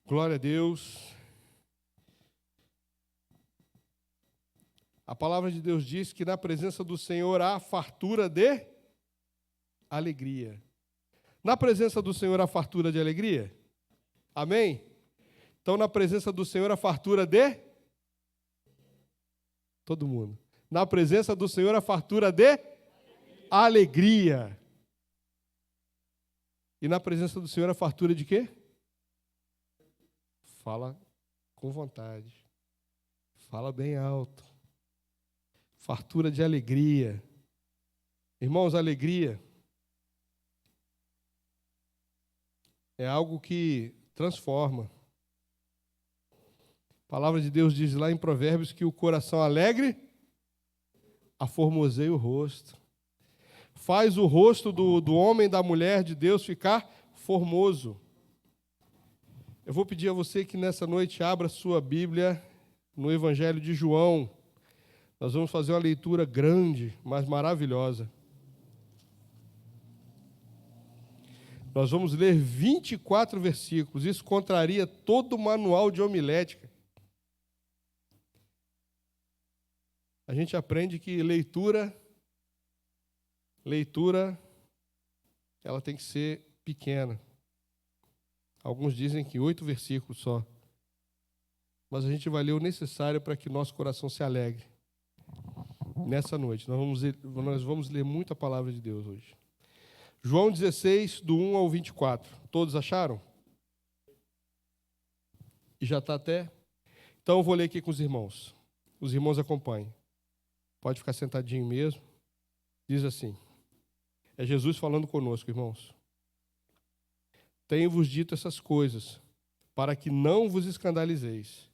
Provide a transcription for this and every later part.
Glória a Deus. A palavra de Deus diz que na presença do Senhor há fartura de alegria. Na presença do Senhor há fartura de alegria? Amém? Então, na presença do Senhor há fartura de? Todo mundo. Na presença do Senhor há fartura de? Alegria. E na presença do Senhor há fartura de quê? Fala com vontade. Fala bem alto. Fartura de alegria. Irmãos, alegria é algo que transforma. A palavra de Deus diz lá em Provérbios que o coração alegre aformoseia o rosto. Faz o rosto do homem e da mulher de Deus ficar formoso. Eu vou pedir a você que nessa noite abra sua Bíblia no Evangelho de João. Nós vamos fazer uma leitura grande, mas maravilhosa. Nós vamos ler 24 versículos. Isso contraria todo o manual de homilética. A gente aprende que leitura, ela tem que ser pequena. Alguns dizem que 8 versículos só. Mas a gente vai ler o necessário para que nosso coração se alegre. Nessa noite, nós vamos ler muita palavra de Deus hoje. João 16, do 1 ao 24. Todos acharam? E já está até? Então eu vou ler aqui com os irmãos. Os irmãos acompanhem. Pode ficar sentadinho mesmo. Diz assim. É Jesus falando conosco, irmãos. Tenho-vos dito essas coisas, para que não vos escandalizeis.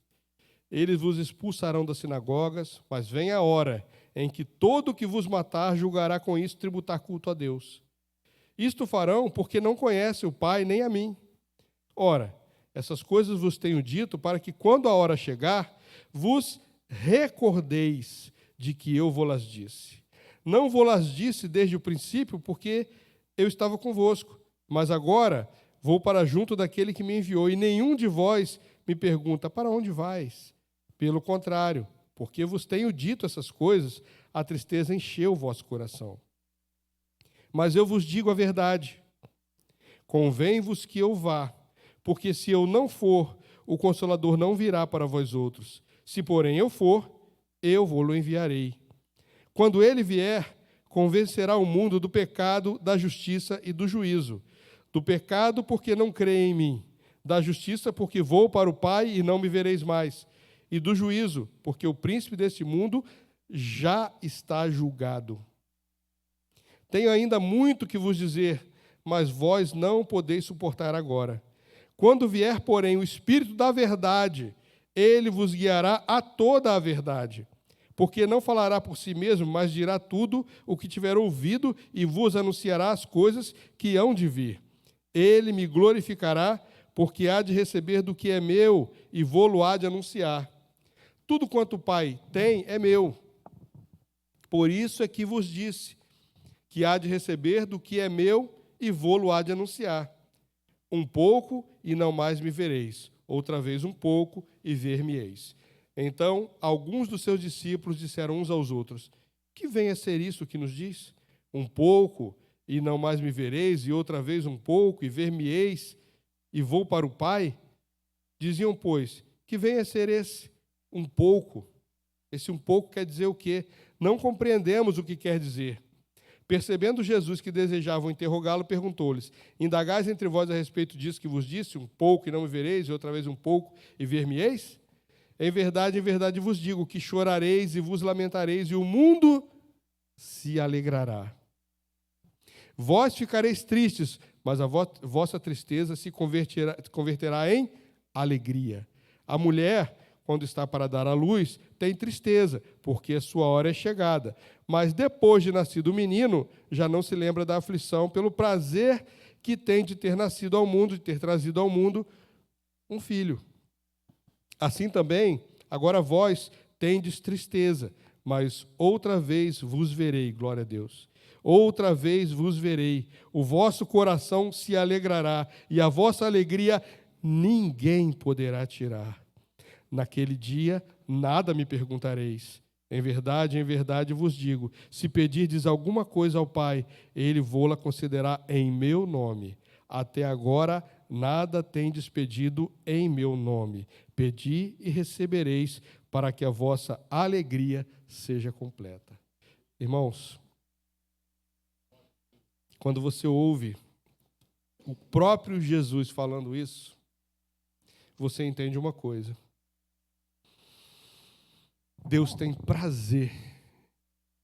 Eles vos expulsarão das sinagogas, mas vem a hora em que todo o que vos matar julgará com isso tributar culto a Deus. Isto farão porque não conhecem o Pai nem a mim. Ora, essas coisas vos tenho dito para que, quando a hora chegar, vos recordeis de que eu vou-las disse. Não vou-las disse desde o princípio, porque eu estava convosco, mas agora vou para junto daquele que me enviou, e nenhum de vós me pergunta, para onde vais? Pelo contrário, porque vos tenho dito essas coisas, a tristeza encheu o vosso coração. Mas eu vos digo a verdade, convém-vos que eu vá, porque se eu não for, o Consolador não virá para vós outros. Se, porém, eu for, eu vou-lo enviarei. Quando ele vier, convencerá o mundo do pecado, da justiça e do juízo. Do pecado, porque não creem em mim. Da justiça, porque vou para o Pai e não me vereis mais. E do juízo, porque o príncipe deste mundo já está julgado. Tenho ainda muito que vos dizer, mas vós não podeis suportar agora. Quando vier, porém, o Espírito da verdade, ele vos guiará a toda a verdade. Porque não falará por si mesmo, mas dirá tudo o que tiver ouvido e vos anunciará as coisas que hão de vir. Ele me glorificará, porque há de receber do que é meu e vô-lo há de anunciar. Tudo quanto o Pai tem é meu. Por isso é que vos disse, que há de receber do que é meu e vô-lo há de anunciar. Um pouco e não mais me vereis, outra vez um pouco e ver-me-eis. Então, alguns dos seus discípulos disseram uns aos outros, que vem a ser isso que nos diz? Um pouco e não mais me vereis, e outra vez um pouco e ver-me-eis, e vou para o Pai? Diziam, pois, que vem a ser esse um pouco. Esse um pouco quer dizer o quê? Não compreendemos o que quer dizer. Percebendo Jesus que desejavam interrogá-lo, perguntou-lhes, indagais entre vós a respeito disso que vos disse, um pouco e não me vereis, e outra vez um pouco e ver-me-eis? Em verdade vos digo que chorareis e vos lamentareis, e o mundo se alegrará. Vós ficareis tristes, mas a vossa tristeza se converterá em alegria. A mulher, quando está para dar à luz, tem tristeza, porque a sua hora é chegada. Mas depois de nascido o menino, já não se lembra da aflição pelo prazer que tem de ter nascido ao mundo, de ter trazido ao mundo um filho. Assim também, agora vós tendes tristeza, mas outra vez vos verei, glória a Deus. Outra vez vos verei, o vosso coração se alegrará, e a vossa alegria ninguém poderá tirar. Naquele dia, nada me perguntareis. Em verdade vos digo, se pedirdes alguma coisa ao Pai, Ele vô-la concederá em meu nome. Até agora, nada tendes pedido em meu nome. Pedi e recebereis, para que a vossa alegria seja completa. Irmãos, quando você ouve o próprio Jesus falando isso, você entende uma coisa. Deus tem prazer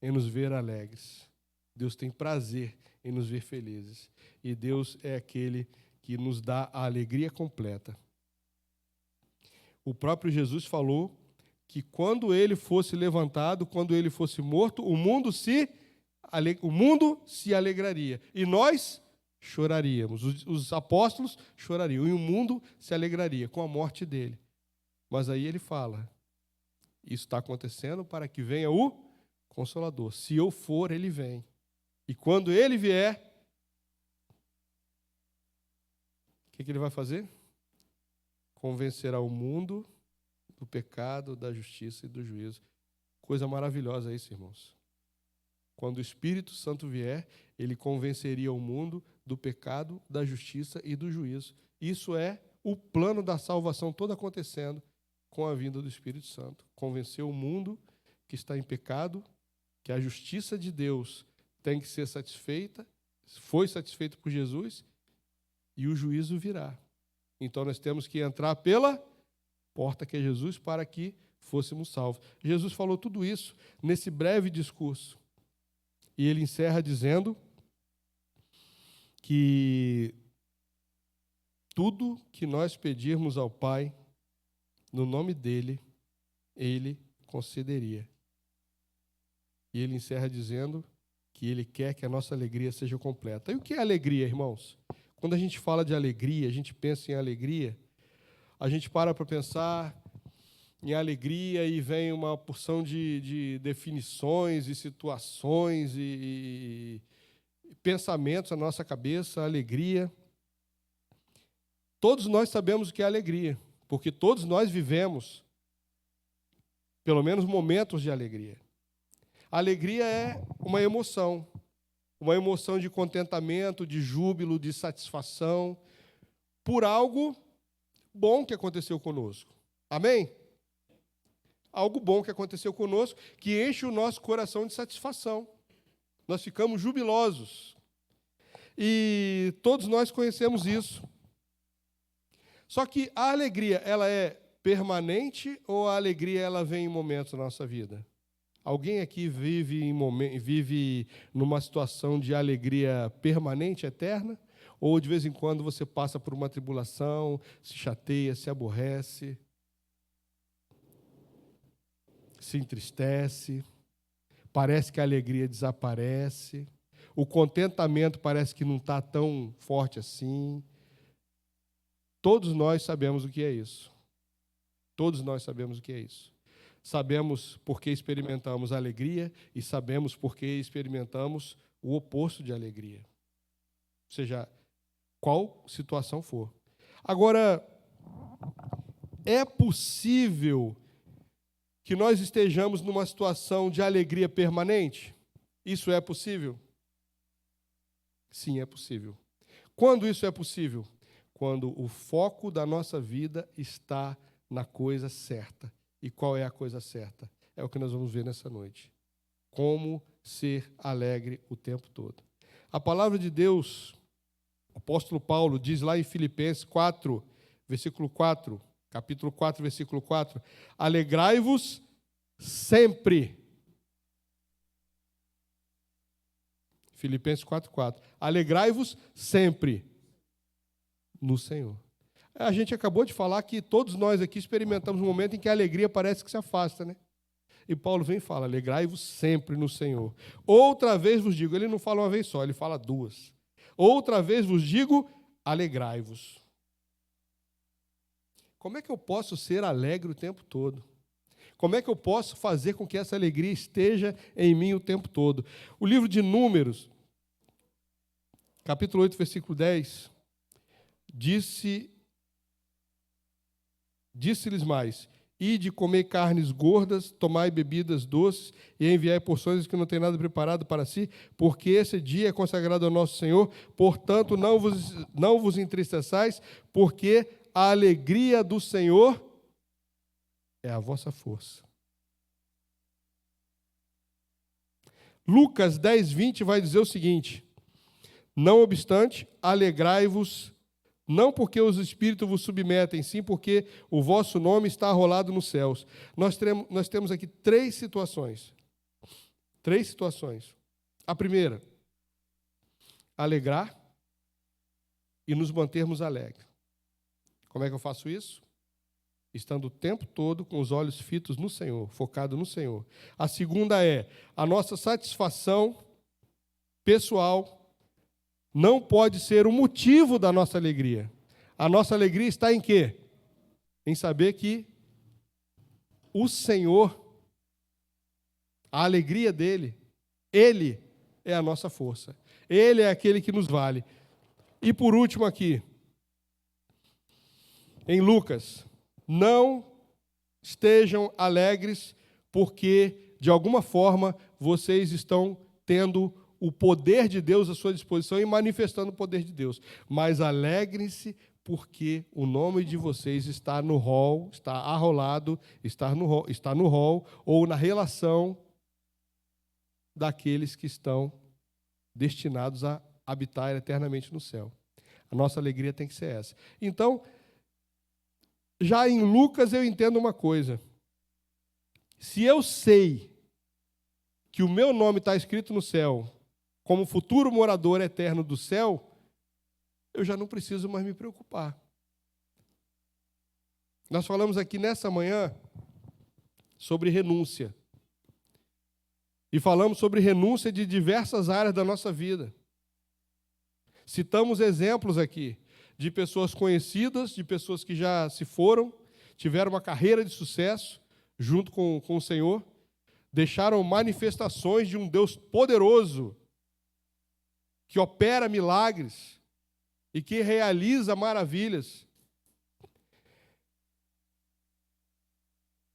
em nos ver alegres. Deus tem prazer em nos ver felizes. E Deus é aquele que nos dá a alegria completa. O próprio Jesus falou que quando ele fosse levantado, quando ele fosse morto, o mundo se alegraria. E nós choraríamos. Os apóstolos chorariam. E o mundo se alegraria com a morte dele. Mas aí ele fala, isso está acontecendo para que venha o Consolador. Se eu for, ele vem. E quando ele vier, o que ele vai fazer? Convencerá o mundo do pecado, da justiça e do juízo. Coisa maravilhosa isso, irmãos. Quando o Espírito Santo vier, ele convenceria o mundo do pecado, da justiça e do juízo. Isso é o plano da salvação todo acontecendo com a vinda do Espírito Santo. Convencer o mundo que está em pecado, que a justiça de Deus tem que ser satisfeita, foi satisfeita por Jesus, e o juízo virá. Então nós temos que entrar pela porta que é Jesus para que fôssemos salvos. Jesus falou tudo isso nesse breve discurso. E ele encerra dizendo que tudo que nós pedirmos ao Pai, no nome dele, ele concederia. E ele encerra dizendo que ele quer que a nossa alegria seja completa. E o que é alegria, irmãos? Quando a gente fala de alegria, a gente pensa em alegria, a gente para pensar em alegria e vem uma porção de definições e situações e pensamentos na nossa cabeça, alegria. Todos nós sabemos o que é alegria, porque todos nós vivemos, pelo menos, momentos de alegria. A alegria é uma emoção de contentamento, de júbilo, de satisfação, por algo bom que aconteceu conosco. Amém? Algo bom que aconteceu conosco, que enche o nosso coração de satisfação. Nós ficamos jubilosos. E todos nós conhecemos isso. Só que a alegria, ela é permanente ou a alegria ela vem em momentos da nossa vida? Alguém aqui vive numa situação de alegria permanente, eterna? Ou de vez em quando você passa por uma tribulação, se chateia, se aborrece, se entristece, parece que a alegria desaparece, o contentamento parece que não está tão forte assim. Todos nós sabemos o que é isso. Todos nós sabemos o que é isso. Sabemos porque experimentamos alegria e sabemos porque experimentamos o oposto de alegria. Seja qual situação for. Agora, é possível que nós estejamos numa situação de alegria permanente? Isso é possível? Sim, é possível. Quando isso é possível? Quando o foco da nossa vida está na coisa certa. E qual é a coisa certa? É o que nós vamos ver nessa noite. Como ser alegre o tempo todo. A palavra de Deus, o apóstolo Paulo diz lá em Filipenses 4, versículo 4, capítulo 4, versículo 4, alegrai-vos sempre. Filipenses 4, 4. Alegrai-vos sempre no Senhor. A gente acabou de falar que todos nós aqui experimentamos um momento em que a alegria parece que se afasta, né? E Paulo vem e fala, alegrai-vos sempre no Senhor. Outra vez vos digo, ele não fala uma vez só, ele fala duas. Outra vez vos digo, alegrai-vos. Como é que eu posso ser alegre o tempo todo? Como é que eu posso fazer com que essa alegria esteja em mim o tempo todo? O livro de Números, capítulo 8, versículo 10, disse Disse-lhes mais: ide comer carnes gordas, tomai bebidas doces e enviai porções que não têm nada preparado para si, porque esse dia é consagrado ao nosso Senhor. Portanto, não vos entristeçais, porque a alegria do Senhor é a vossa força. Lucas 10, 20 vai dizer o seguinte: não obstante, alegrai-vos, não porque os espíritos vos submetem, sim porque o vosso nome está arrolado nos céus. Nós temos aqui três situações. Três situações. A primeira, alegrar e nos mantermos alegres. Como é que eu faço isso? Estando o tempo todo com os olhos fitos no Senhor, focado no Senhor. A segunda é, a nossa satisfação pessoal não pode ser o motivo da nossa alegria. A nossa alegria está em quê? Em saber que o Senhor, a alegria dele, Ele é a nossa força. Ele é aquele que nos vale. E por último aqui, em Lucas, não estejam alegres porque, de alguma forma, vocês estão tendo o poder de Deus à sua disposição e manifestando o poder de Deus. Mas alegrem-se porque o nome de vocês está no rol, está arrolado, está no rol ou na relação daqueles que estão destinados a habitar eternamente no céu. A nossa alegria tem que ser essa. Então, já em Lucas eu entendo uma coisa. Se eu sei que o meu nome está escrito no céu, como futuro morador eterno do céu, eu já não preciso mais me preocupar. Nós falamos aqui nessa manhã sobre renúncia. E falamos sobre renúncia de diversas áreas da nossa vida. Citamos exemplos aqui de pessoas conhecidas, de pessoas que já se foram, tiveram uma carreira de sucesso junto com o Senhor, deixaram manifestações de um Deus poderoso, que opera milagres e que realiza maravilhas.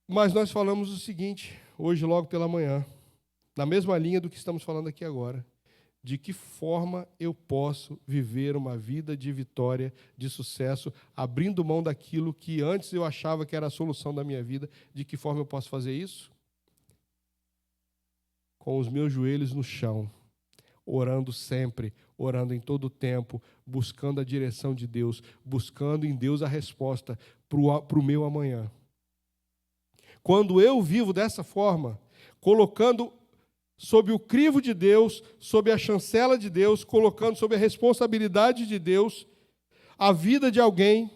Mas nós falamos o seguinte, hoje logo pela manhã, na mesma linha do que estamos falando aqui agora, de que forma eu posso viver uma vida de vitória, de sucesso, abrindo mão daquilo que antes eu achava que era a solução da minha vida. De que forma eu posso fazer isso? Com os meus joelhos no chão, orando sempre, orando em todo o tempo, buscando a direção de Deus, buscando em Deus a resposta para o meu amanhã. Quando eu vivo dessa forma, colocando sob o crivo de Deus, sob a chancela de Deus, colocando sob a responsabilidade de Deus, a vida de alguém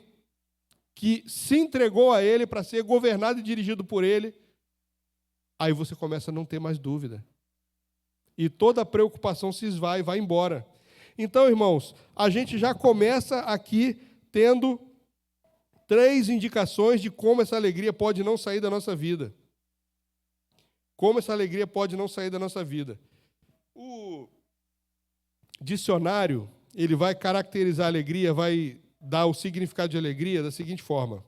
que se entregou a Ele para ser governado e dirigido por Ele, aí você começa a não ter mais dúvida. E toda a preocupação se esvai e vai embora. Então, irmãos, a gente já começa aqui tendo 3 indicações de como essa alegria pode não sair da nossa vida. Como essa alegria pode não sair da nossa vida. O dicionário, ele vai caracterizar a alegria, vai dar o significado de alegria da seguinte forma.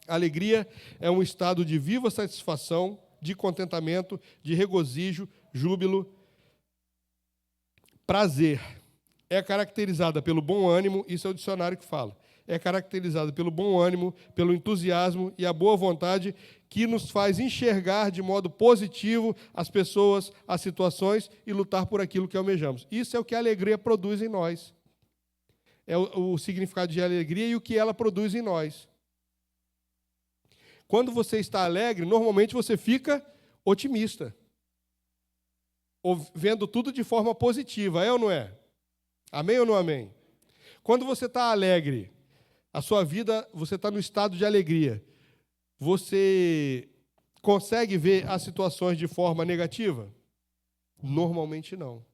Alegria é um estado de viva satisfação, de contentamento, de regozijo, júbilo, prazer. É caracterizada pelo bom ânimo, isso é o dicionário que fala. É caracterizada pelo bom ânimo, pelo entusiasmo e a boa vontade que nos faz enxergar de modo positivo as pessoas, as situações e lutar por aquilo que almejamos. Isso é o que a alegria produz em nós. É o significado de alegria e o que ela produz em nós. Quando você está alegre, normalmente você fica otimista, vendo tudo de forma positiva, é ou não é? Amém ou não amém? Quando você está alegre, a sua vida, você está no estado de alegria, você consegue ver as situações de forma negativa? Normalmente não.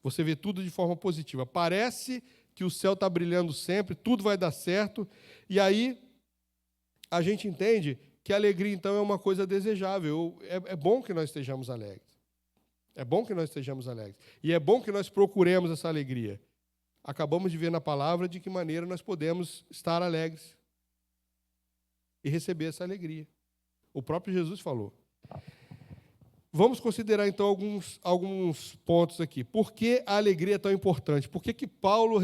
Você vê tudo de forma positiva. Parece que o céu está brilhando sempre, tudo vai dar certo, e aí a gente entende que a alegria, então, é uma coisa desejável. É bom que nós estejamos alegres. É bom que nós estejamos alegres. E é bom que nós procuremos essa alegria. Acabamos de ver na palavra de que maneira nós podemos estar alegres. e receber essa alegria. O próprio Jesus falou. Vamos considerar, então, alguns pontos aqui. Por que a alegria é tão importante? Por que Paulo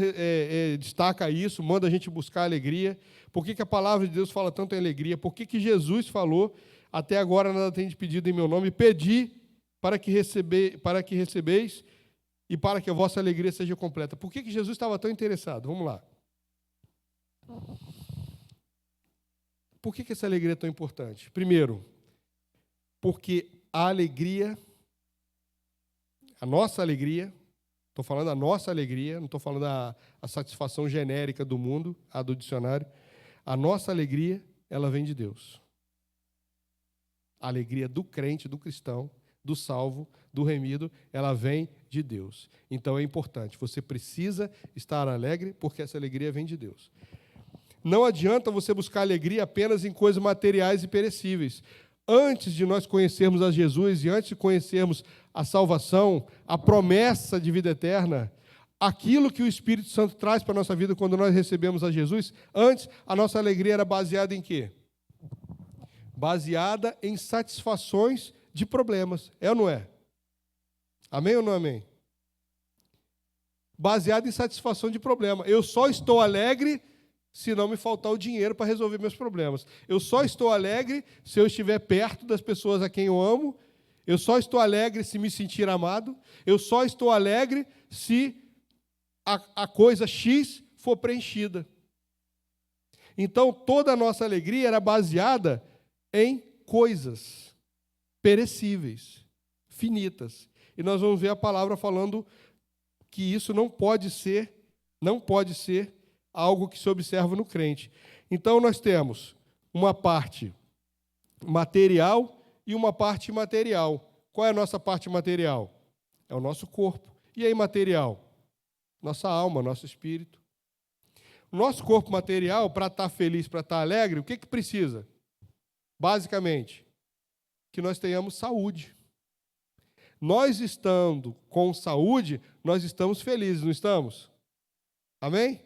destaca isso, manda a gente buscar a alegria? Por que a palavra de Deus fala tanto em alegria? Por que Jesus falou, até agora nada tem de pedido em meu nome, pedi para que recebeis e para que a vossa alegria seja completa? Por que Jesus estava tão interessado? Vamos lá. Por que essa alegria é tão importante? Primeiro, porque a alegria, a nossa alegria, estou falando a nossa alegria, não estou falando a satisfação genérica do mundo, a do dicionário. A nossa alegria, ela vem de Deus. A alegria do crente, do cristão, do salvo, do remido, ela vem de Deus. Então é importante, você precisa estar alegre, porque essa alegria vem de Deus. Não adianta você buscar alegria apenas em coisas materiais e perecíveis. Antes de nós conhecermos a Jesus e antes de conhecermos a salvação, a promessa de vida eterna, aquilo que o Espírito Santo traz para a nossa vida quando nós recebemos a Jesus, antes a nossa alegria era baseada em quê? Baseada em satisfações de problemas. É ou não é? Amém ou não amém? Baseada em satisfação de problema. Eu só estou alegre se não me faltar o dinheiro para resolver meus problemas. Eu só estou alegre se eu estiver perto das pessoas a quem eu amo. Eu só estou alegre se me sentir amado. Eu só estou alegre se a coisa X for preenchida. Então, toda a nossa alegria era baseada em coisas perecíveis, finitas. E nós vamos ver a palavra falando que isso não pode ser algo que se observa no crente. Então, nós temos uma parte material e uma parte imaterial. Qual é a nossa parte material? É o nosso corpo. E a imaterial? Nossa alma, nosso espírito. O nosso corpo material, para estar feliz, para estar alegre, o que precisa? Basicamente, que nós tenhamos saúde. Nós estando com saúde, nós estamos felizes, não estamos? Amém?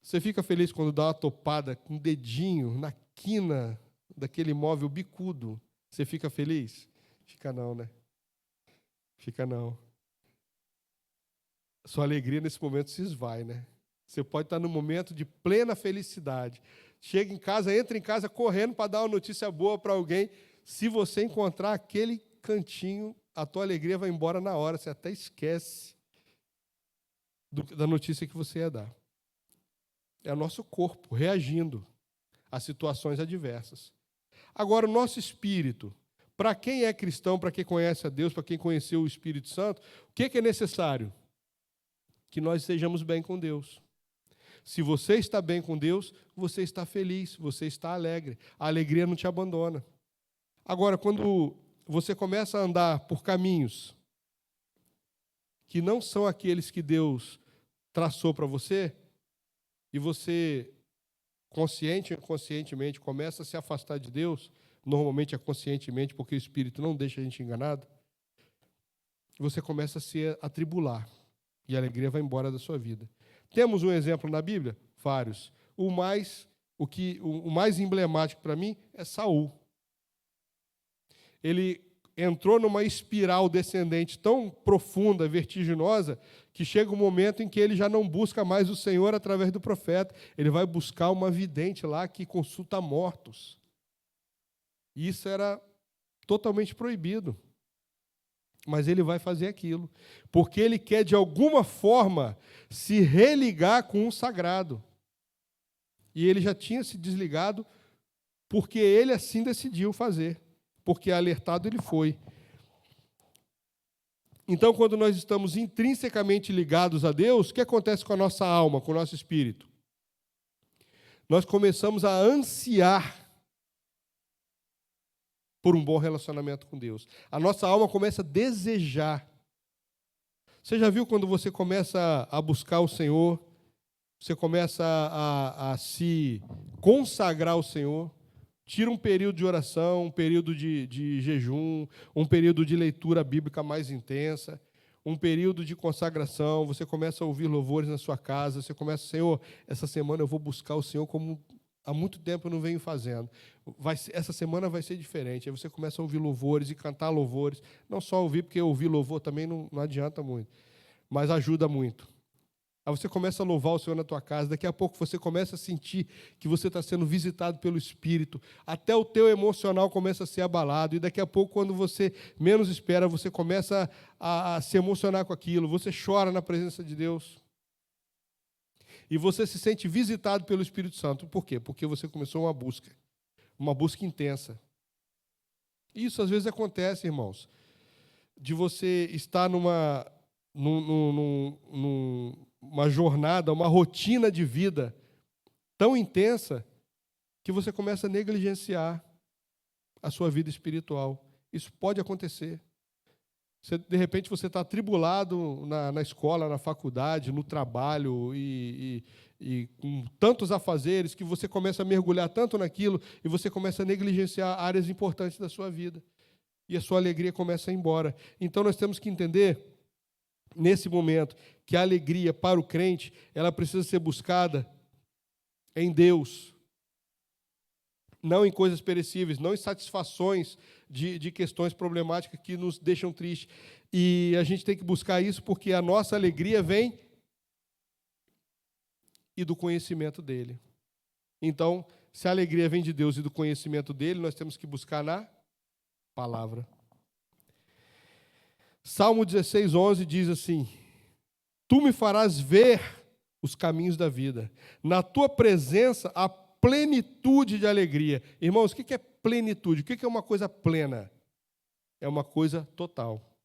Você fica feliz quando dá uma topada com o dedinho na quina daquele móvel bicudo? Você fica feliz? Fica não, né? Fica não. Sua alegria nesse momento se esvai, né? Você pode estar num momento de plena felicidade. Chega em casa, entra em casa correndo para dar uma notícia boa para alguém. Se você encontrar aquele cantinho, a tua alegria vai embora na hora. Você até esquece da notícia que você ia dar. É o nosso corpo reagindo a situações adversas. Agora, o nosso espírito, para quem é cristão, para quem conhece a Deus, para quem conheceu o Espírito Santo, o que é necessário? Que nós estejamos bem com Deus. Se você está bem com Deus, você está feliz, você está alegre. A alegria não te abandona. Agora, quando você começa a andar por caminhos que não são aqueles que Deus traçou para você, e você, consciente ou inconscientemente, começa a se afastar de Deus, normalmente é conscientemente, porque o Espírito não deixa a gente enganado, você começa a se atribular, e a alegria vai embora da sua vida. Temos um exemplo na Bíblia? Vários. O mais emblemático para mim é Saul. Ele entrou numa espiral descendente tão profunda, vertiginosa, que chega um momento em que ele já não busca mais o Senhor através do profeta. Ele vai buscar uma vidente lá que consulta mortos. E isso era totalmente proibido. Mas ele vai fazer aquilo, porque ele quer, de alguma forma, se religar com o sagrado. E ele já tinha se desligado, porque ele assim decidiu fazer, porque alertado ele foi. Então, quando nós estamos intrinsecamente ligados a Deus, o que acontece com a nossa alma, com o nosso espírito? Nós começamos a ansiar por um bom relacionamento com Deus. A nossa alma começa a desejar. Você já viu quando você começa a buscar o Senhor, você começa a se consagrar ao Senhor, tira um período de oração, um período de jejum, um período de leitura bíblica mais intensa, um período de consagração, você começa a ouvir louvores na sua casa, você começa, Senhor, essa semana eu vou buscar o Senhor como há muito tempo eu não venho fazendo. Essa semana vai ser diferente. Aí você começa a ouvir louvores e cantar louvores. Não só ouvir, porque ouvir louvor também não adianta muito, mas ajuda muito. Aí você começa a louvar o Senhor na tua casa, daqui a pouco você começa a sentir que você está sendo visitado pelo Espírito, até o teu emocional começa a ser abalado, e daqui a pouco, quando você menos espera, você começa a se emocionar com aquilo, você chora na presença de Deus, e você se sente visitado pelo Espírito Santo. Por quê? Porque você começou uma busca intensa. Isso às vezes acontece, irmãos, de você estar numa jornada, uma rotina de vida tão intensa que você começa a negligenciar a sua vida espiritual. Isso pode acontecer. De repente você está atribulado na escola, na faculdade, no trabalho e com tantos afazeres que você começa a mergulhar tanto naquilo e você começa a negligenciar áreas importantes da sua vida. E a sua alegria começa a ir embora. Então nós temos que entender, nesse momento, que a alegria para o crente, ela precisa ser buscada em Deus, não em coisas perecíveis, não em satisfações de questões problemáticas que nos deixam tristes. E a gente tem que buscar isso porque a nossa alegria vem e do conhecimento dele. Então, se a alegria vem de Deus e do conhecimento dele, nós temos que buscar na palavra. Salmo 16:11 diz assim: Tu me farás ver os caminhos da vida. Na tua presença há plenitude de alegria. Irmãos, o que é plenitude? O que é uma coisa plena? É uma coisa total.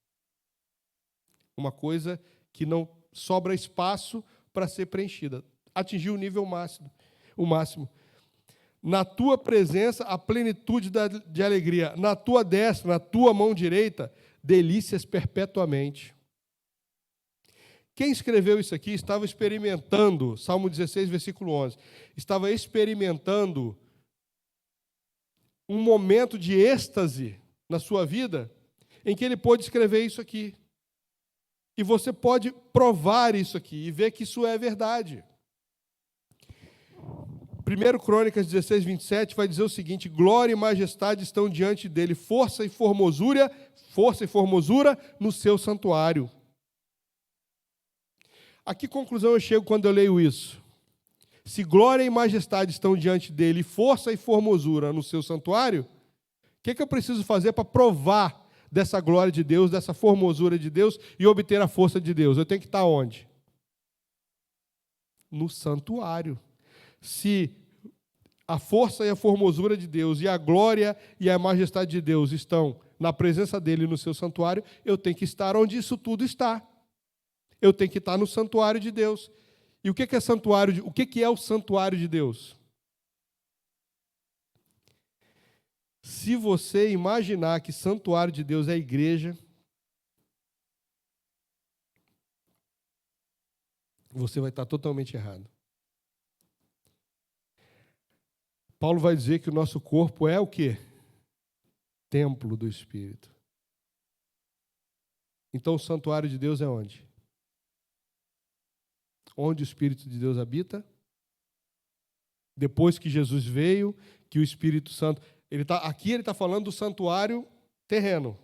Uma coisa que não sobra espaço para ser preenchida. Atingir o nível máximo. O máximo. Na tua presença há plenitude de alegria. Na tua destra, na tua mão direita, delícias perpetuamente. Quem escreveu isso aqui estava experimentando, Salmo 16, versículo 11, estava experimentando um momento de êxtase na sua vida, em que ele pôde escrever isso aqui. E você pode provar isso aqui e ver que isso é verdade. 1 Crônicas 16, 27 vai dizer o seguinte: glória e majestade estão diante dele, força e formosura no seu santuário. A que conclusão eu chego quando eu leio isso? Se glória e majestade estão diante dele, força e formosura no seu santuário, o que eu preciso fazer para provar dessa glória de Deus, dessa formosura de Deus e obter a força de Deus? Eu tenho que estar onde? No santuário. Se a força e a formosura de Deus e a glória e a majestade de Deus estão na presença dele no seu santuário, eu tenho que estar onde isso tudo está. Eu tenho que estar no santuário de Deus. E o que é santuário? O que é o santuário de Deus? Se você imaginar que santuário de Deus é a igreja, você vai estar totalmente errado. Paulo vai dizer que o nosso corpo é o quê? Templo do Espírito. Então o santuário de Deus é onde? Onde o Espírito de Deus habita? Depois que Jesus veio, que o Espírito Santo... Aqui ele está falando do santuário terreno.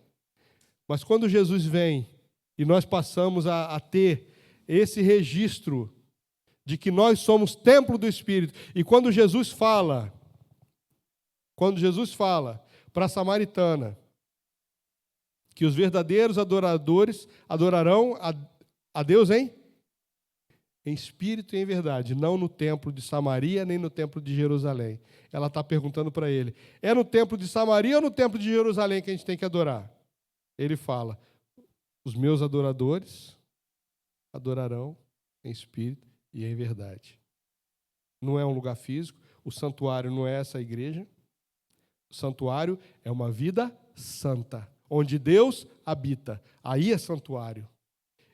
Mas quando Jesus vem e nós passamos a ter esse registro de que nós somos templo do Espírito, e quando Jesus fala para a samaritana que os verdadeiros adoradores adorarão a Deus em espírito e em verdade, não no templo de Samaria, nem no templo de Jerusalém. Ela está perguntando para ele, é no templo de Samaria ou no templo de Jerusalém que a gente tem que adorar? Ele fala, os meus adoradores adorarão em espírito e em verdade. Não é um lugar físico, o santuário não é essa igreja, o santuário é uma vida santa, onde Deus habita, aí é santuário.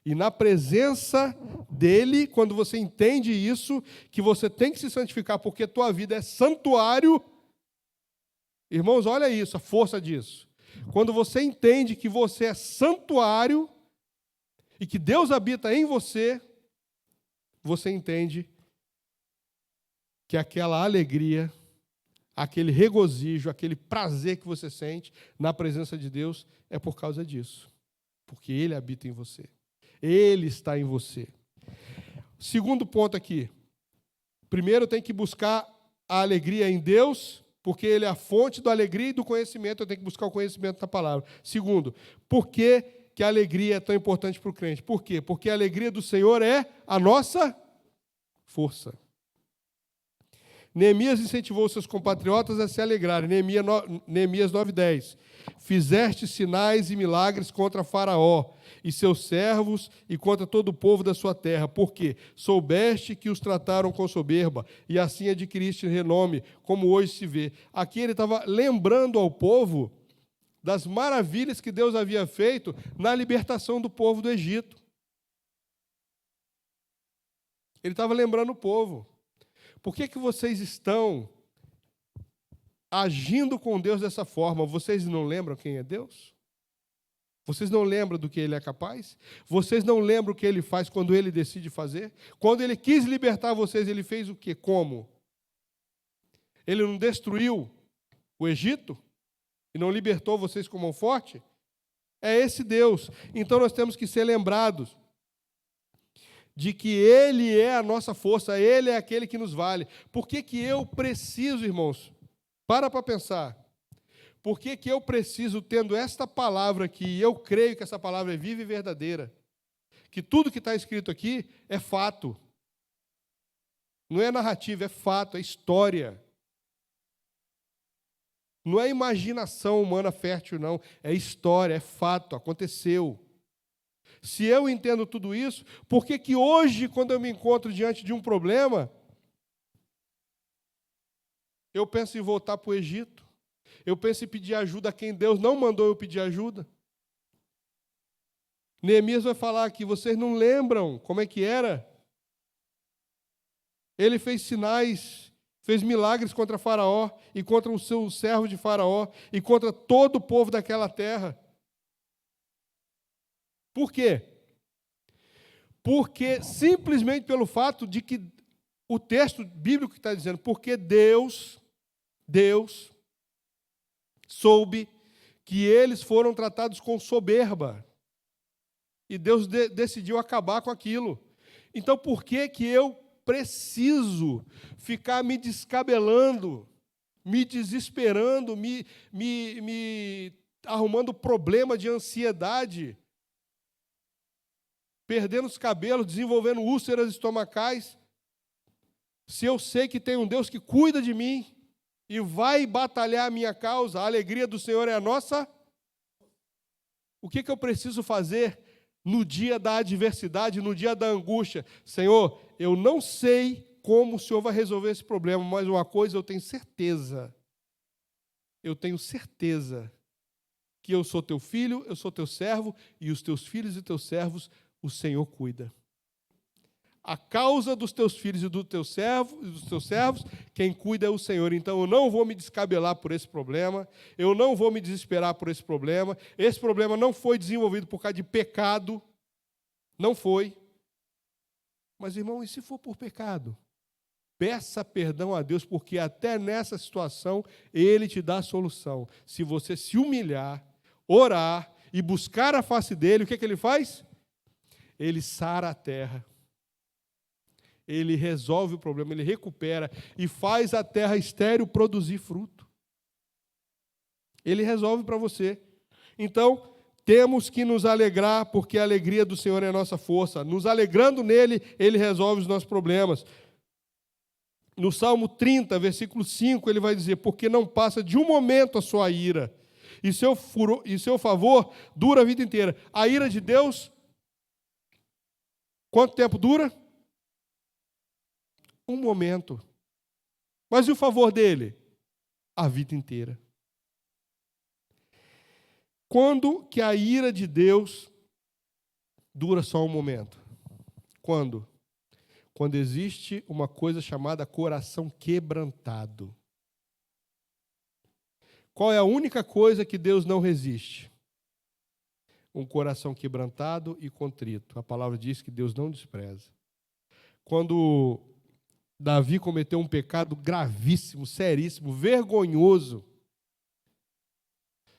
E na presença dele, quando você entende isso, que você tem que se santificar porque a tua vida é santuário, irmãos, olha isso, a força disso. Quando você entende que você é santuário, e que Deus habita em você, você entende que aquela alegria, aquele regozijo, aquele prazer que você sente na presença de Deus é por causa disso. Porque Ele habita em você. Ele está em você. Segundo ponto aqui. Primeiro, tem que buscar a alegria em Deus, porque Ele é a fonte da alegria e do conhecimento. Eu tenho que buscar o conhecimento da palavra. Segundo, por que a alegria é tão importante para o crente? Por quê? Porque a alegria do Senhor é a nossa força. Neemias incentivou seus compatriotas a se alegrarem. Neemias 9:10. Fizeste sinais e milagres contra Faraó e seus servos e contra todo o povo da sua terra, porque soubeste que os trataram com soberba e assim adquiriste renome, como hoje se vê. Aqui ele estava lembrando ao povo das maravilhas que Deus havia feito na libertação do povo do Egito. Ele estava lembrando o povo. Por que vocês estão agindo com Deus dessa forma? Vocês não lembram quem é Deus? Vocês não lembram do que Ele é capaz? Vocês não lembram o que Ele faz quando Ele decide fazer? Quando Ele quis libertar vocês, Ele fez o quê? Como? Ele não destruiu o Egito? E não libertou vocês com mão forte? É esse Deus. Então nós temos que ser lembrados de que Ele é a nossa força, Ele é aquele que nos vale. Por que eu preciso, irmãos? Para pensar. Por que eu preciso, tendo esta palavra aqui, e eu creio que essa palavra é viva e verdadeira, que tudo que está escrito aqui é fato. Não é narrativa, é fato, é história. Não é imaginação humana fértil, não. É história, é fato, aconteceu. Se eu entendo tudo isso, por que hoje, quando eu me encontro diante de um problema, eu penso em voltar para o Egito? Eu penso em pedir ajuda a quem Deus não mandou eu pedir ajuda? Neemias vai falar que vocês não lembram como é que era? Ele fez sinais, fez milagres contra Faraó e contra o seu servo de Faraó e contra todo o povo daquela terra. Por quê? Porque simplesmente pelo fato de que o texto bíblico está dizendo, porque Deus soube que eles foram tratados com soberba. E Deus decidiu acabar com aquilo. Então, por que eu preciso ficar me descabelando, me desesperando, me arrumando problema de ansiedade, perdendo os cabelos, desenvolvendo úlceras estomacais, se eu sei que tem um Deus que cuida de mim e vai batalhar a minha causa? A alegria do Senhor é a nossa. O que eu preciso fazer no dia da adversidade, no dia da angústia? Senhor, eu não sei como o Senhor vai resolver esse problema, mas uma coisa eu tenho certeza. Eu tenho certeza que eu sou teu filho, eu sou teu servo, e os teus filhos e teus servos o Senhor cuida. A causa dos teus filhos e dos teus servos, quem cuida é o Senhor. Então eu não vou me descabelar por esse problema, eu não vou me desesperar por esse problema. Esse problema não foi desenvolvido por causa de pecado, não foi. Mas, irmão, e se for por pecado? Peça perdão a Deus, porque até nessa situação Ele te dá a solução. Se você se humilhar, orar e buscar a face dEle, o que Ele faz? Ele sara a terra. Ele resolve o problema, Ele recupera e faz a terra estéril produzir fruto. Ele resolve para você. Então, temos que nos alegrar, porque a alegria do Senhor é a nossa força. Nos alegrando nele, Ele resolve os nossos problemas. No Salmo 30, versículo 5, ele vai dizer, porque não passa de um momento a sua ira, e seu favor dura a vida inteira. A ira de Deus, quanto tempo dura? Um momento. Mas e o favor dele? A vida inteira. Quando que a ira de Deus dura só um momento? Quando? Quando existe uma coisa chamada coração quebrantado. Qual é a única coisa que Deus não resiste? um coração quebrantado e contrito. A palavra diz que Deus não despreza. Quando Davi cometeu um pecado gravíssimo, seríssimo, vergonhoso,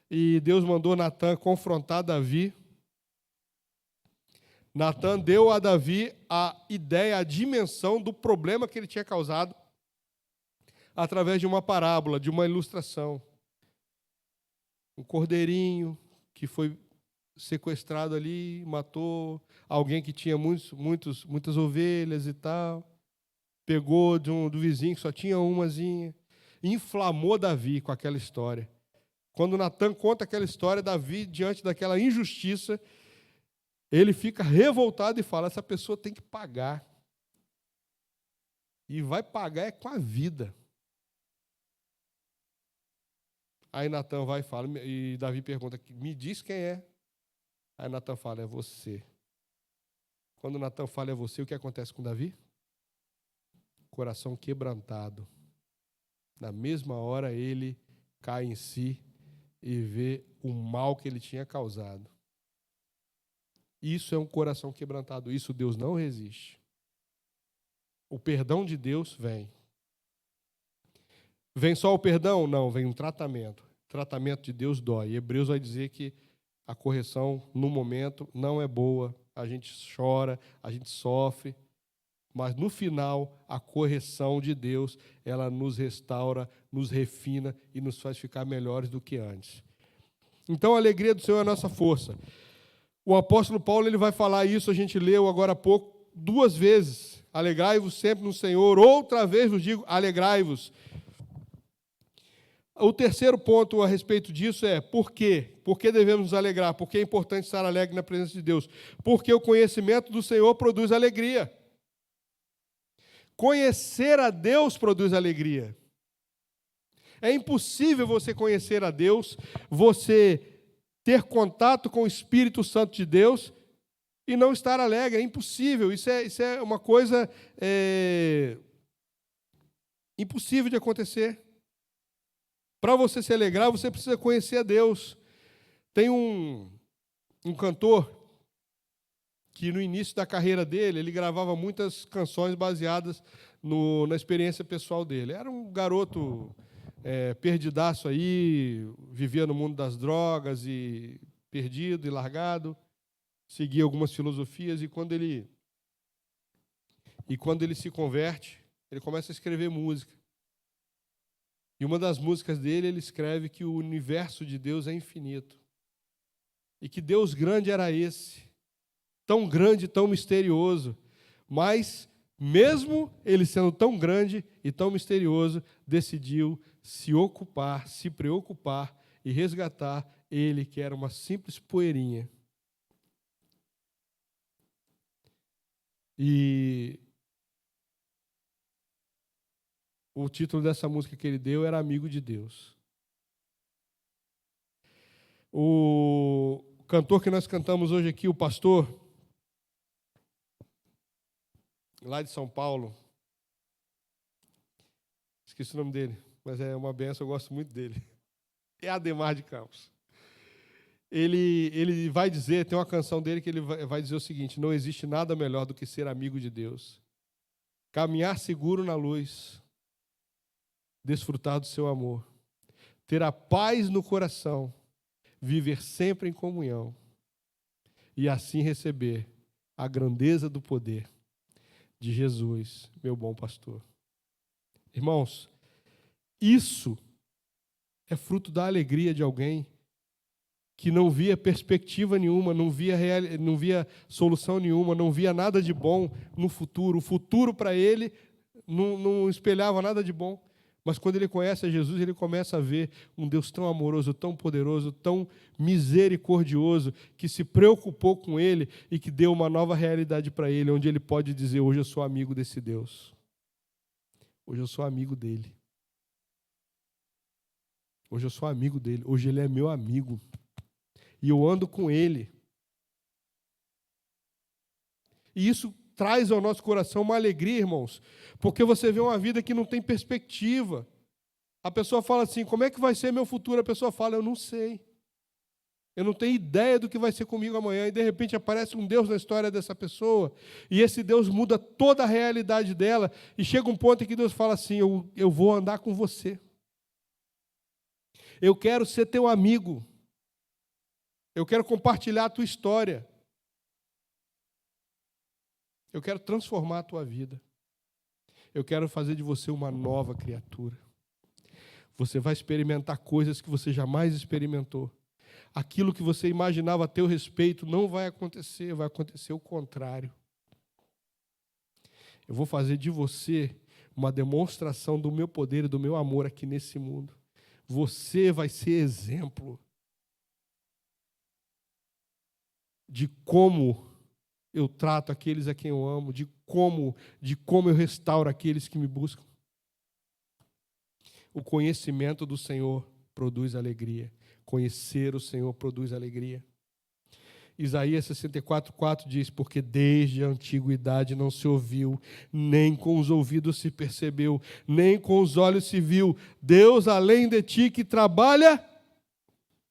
e Deus mandou Natã confrontar Davi, Natã deu a Davi a ideia, a dimensão do problema que ele tinha causado através de uma parábola, de uma ilustração. Um cordeirinho que foi sequestrado ali, matou alguém que tinha muitas ovelhas e tal, pegou do vizinho que só tinha umazinha, inflamou Davi com aquela história. Quando Natã conta aquela história, Davi, diante daquela injustiça, ele fica revoltado e fala, essa pessoa tem que pagar. E vai pagar é com a vida. Aí Natã vai e fala, e Davi pergunta, me diz quem é? Aí Natã fala, é você. Quando Natã fala, é você, o que acontece com Davi? Coração quebrantado. Na mesma hora ele cai em si e vê o mal que ele tinha causado. Isso é um coração quebrantado, isso Deus não resiste. O perdão de Deus vem. Vem só o perdão? Não, vem um tratamento. O tratamento de Deus dói. Hebreus vai dizer que a correção, no momento, não é boa. A gente chora, a gente sofre. Mas, no final, a correção de Deus, ela nos restaura, nos refina e nos faz ficar melhores do que antes. Então, a alegria do Senhor é a nossa força. O apóstolo Paulo ele vai falar isso, a gente leu agora há pouco, 2 vezes. Alegrai-vos sempre no Senhor. Outra vez vos digo, alegrai-vos. O terceiro ponto a respeito disso é por quê? Por que devemos nos alegrar? Por que é importante estar alegre na presença de Deus? Porque o conhecimento do Senhor produz alegria. Conhecer a Deus produz alegria. É impossível você conhecer a Deus, você ter contato com o Espírito Santo de Deus e não estar alegre. É impossível. Isso é uma coisa impossível de acontecer. Para você se alegrar, você precisa conhecer a Deus. Tem um cantor que no início da carreira dele, ele gravava muitas canções baseadas na experiência pessoal dele. Era um garoto perdidaço aí, vivia no mundo das drogas, e perdido e largado, seguia algumas filosofias, e quando ele se converte, ele começa a escrever música. E uma das músicas dele, ele escreve que o universo de Deus é infinito. E que Deus grande era esse, tão grande, tão misterioso. Mas, mesmo ele sendo tão grande e tão misterioso, decidiu se ocupar, se preocupar e resgatar ele, que era uma simples poeirinha. E o título dessa música que ele deu era Amigo de Deus. O cantor que nós cantamos hoje aqui, o pastor, lá de São Paulo, esqueci o nome dele, mas é uma benção, eu gosto muito dele. É Ademar de Campos. Ele vai dizer, tem uma canção dele que ele vai dizer o seguinte: não existe nada melhor do que ser amigo de Deus. Caminhar seguro na luz, desfrutar do seu amor, ter a paz no coração, viver sempre em comunhão e assim receber a grandeza do poder de Jesus, meu bom pastor. Irmãos, isso é fruto da alegria de alguém que não via perspectiva nenhuma, não via solução nenhuma, não via nada de bom no futuro. O futuro para ele não espelhava nada de bom. Mas quando ele conhece a Jesus, ele começa a ver um Deus tão amoroso, tão poderoso, tão misericordioso, que se preocupou com ele e que deu uma nova realidade para ele, onde ele pode dizer: hoje eu sou amigo desse Deus. Hoje eu sou amigo dele. Hoje eu sou amigo dele. Hoje ele é meu amigo. E eu ando com ele. E isso traz ao nosso coração uma alegria, irmãos, porque você vê uma vida que não tem perspectiva. A pessoa fala assim: como é que vai ser meu futuro? A pessoa fala: eu não sei. Eu não tenho ideia do que vai ser comigo amanhã. E, de repente, aparece um Deus na história dessa pessoa. E esse Deus muda toda a realidade dela. E chega um ponto em que Deus fala assim, eu vou andar com você. Eu quero ser teu amigo. Eu quero compartilhar a tua história. Eu quero transformar a tua vida. Eu quero fazer de você uma nova criatura. Você vai experimentar coisas que você jamais experimentou. Aquilo que você imaginava a teu respeito não vai acontecer o contrário. Eu vou fazer de você uma demonstração do meu poder e do meu amor aqui nesse mundo. Você vai ser exemplo de como eu trato aqueles a quem eu amo, de como eu restauro aqueles que me buscam. O conhecimento do Senhor produz alegria. Conhecer o Senhor produz alegria. Isaías 64:4 diz, porque desde a antiguidade não se ouviu, nem com os ouvidos se percebeu, nem com os olhos se viu, Deus além de ti que trabalha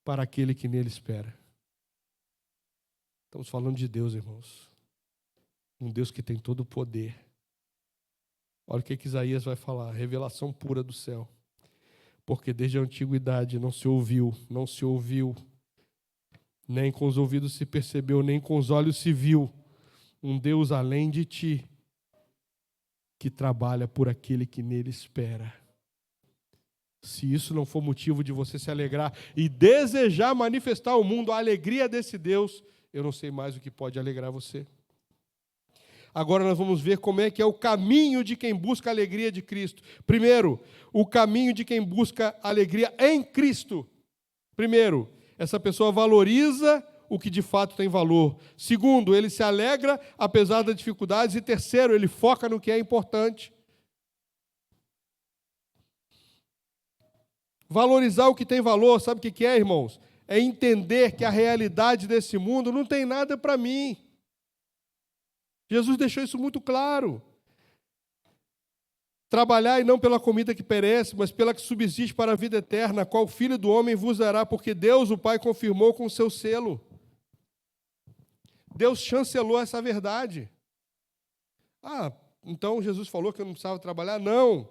para aquele que nele espera. Estamos falando de Deus, irmãos. Um Deus que tem todo o poder. Olha o que Isaías vai falar, revelação pura do céu. Porque desde a antiguidade não se ouviu, nem com os ouvidos se percebeu, nem com os olhos se viu, um Deus além de ti, que trabalha por aquele que nele espera. Se isso não for motivo de você se alegrar e desejar manifestar ao mundo a alegria desse Deus, eu não sei mais o que pode alegrar você. Agora nós vamos ver como é que é o caminho de quem busca a alegria de Cristo. Primeiro, o caminho de quem busca alegria em Cristo. Primeiro, essa pessoa valoriza o que de fato tem valor. Segundo, ele se alegra apesar das dificuldades. E terceiro, ele foca no que é importante. Valorizar o que tem valor, sabe o que é, irmãos? É entender que a realidade desse mundo não tem nada para mim. Jesus deixou isso muito claro. Trabalhai não pela comida que perece, mas pela que subsiste para a vida eterna, a qual o Filho do Homem vos dará, porque Deus, o Pai, confirmou com o seu selo. Deus chancelou essa verdade. Então Jesus falou que eu não precisava trabalhar? Não.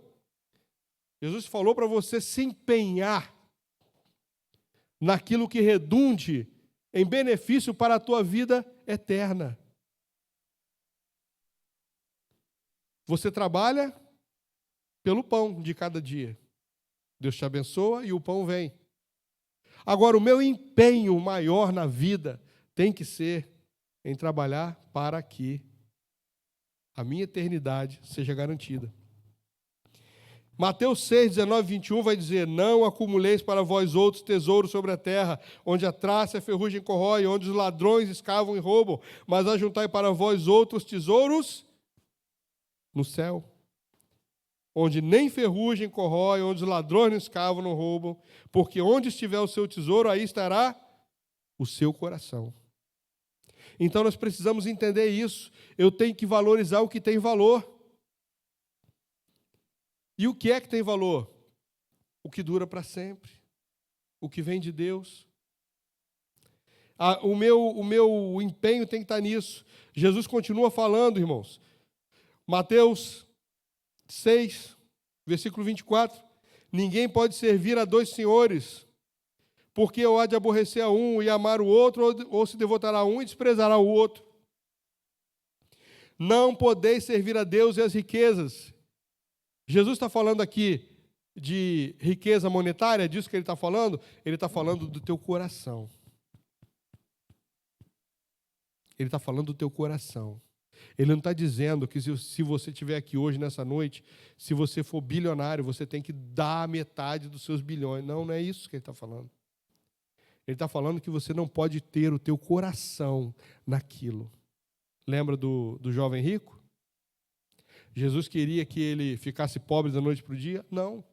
Jesus falou para você se empenhar naquilo que redunde em benefício para a tua vida eterna. Você trabalha pelo pão de cada dia. Deus te abençoa e o pão vem. Agora, o meu empenho maior na vida tem que ser em trabalhar para que a minha eternidade seja garantida. Mateus 6, 19 e 21 vai dizer, não acumuleis para vós outros tesouros sobre a terra, onde a traça e a ferrugem corrói, onde os ladrões escavam e roubam, mas ajuntai para vós outros tesouros no céu, onde nem ferrugem corrói, onde os ladrões não escavam, não roubam, porque onde estiver o seu tesouro, aí estará o seu coração. Então nós precisamos entender isso. Eu tenho que valorizar o que tem valor. E o que é que tem valor? O que dura para sempre, o que vem de Deus. O meu empenho tem que estar nisso. Jesus continua falando, irmãos. Mateus 6, versículo 24. Ninguém pode servir a dois senhores, porque ou há de aborrecer a um e amar o outro, ou se devotará a um e desprezará o outro. Não podeis servir a Deus e as riquezas. Jesus está falando aqui de riqueza monetária, é disso que ele está falando? Ele está falando do teu coração. Ele está falando do teu coração. Ele não está dizendo que se você estiver aqui hoje, nessa noite, se você for bilionário, você tem que dar metade dos seus bilhões. Não, não é isso que ele está falando. Ele está falando que você não pode ter o teu coração naquilo. Lembra do jovem rico? Jesus queria que ele ficasse pobre da noite para o dia? Não.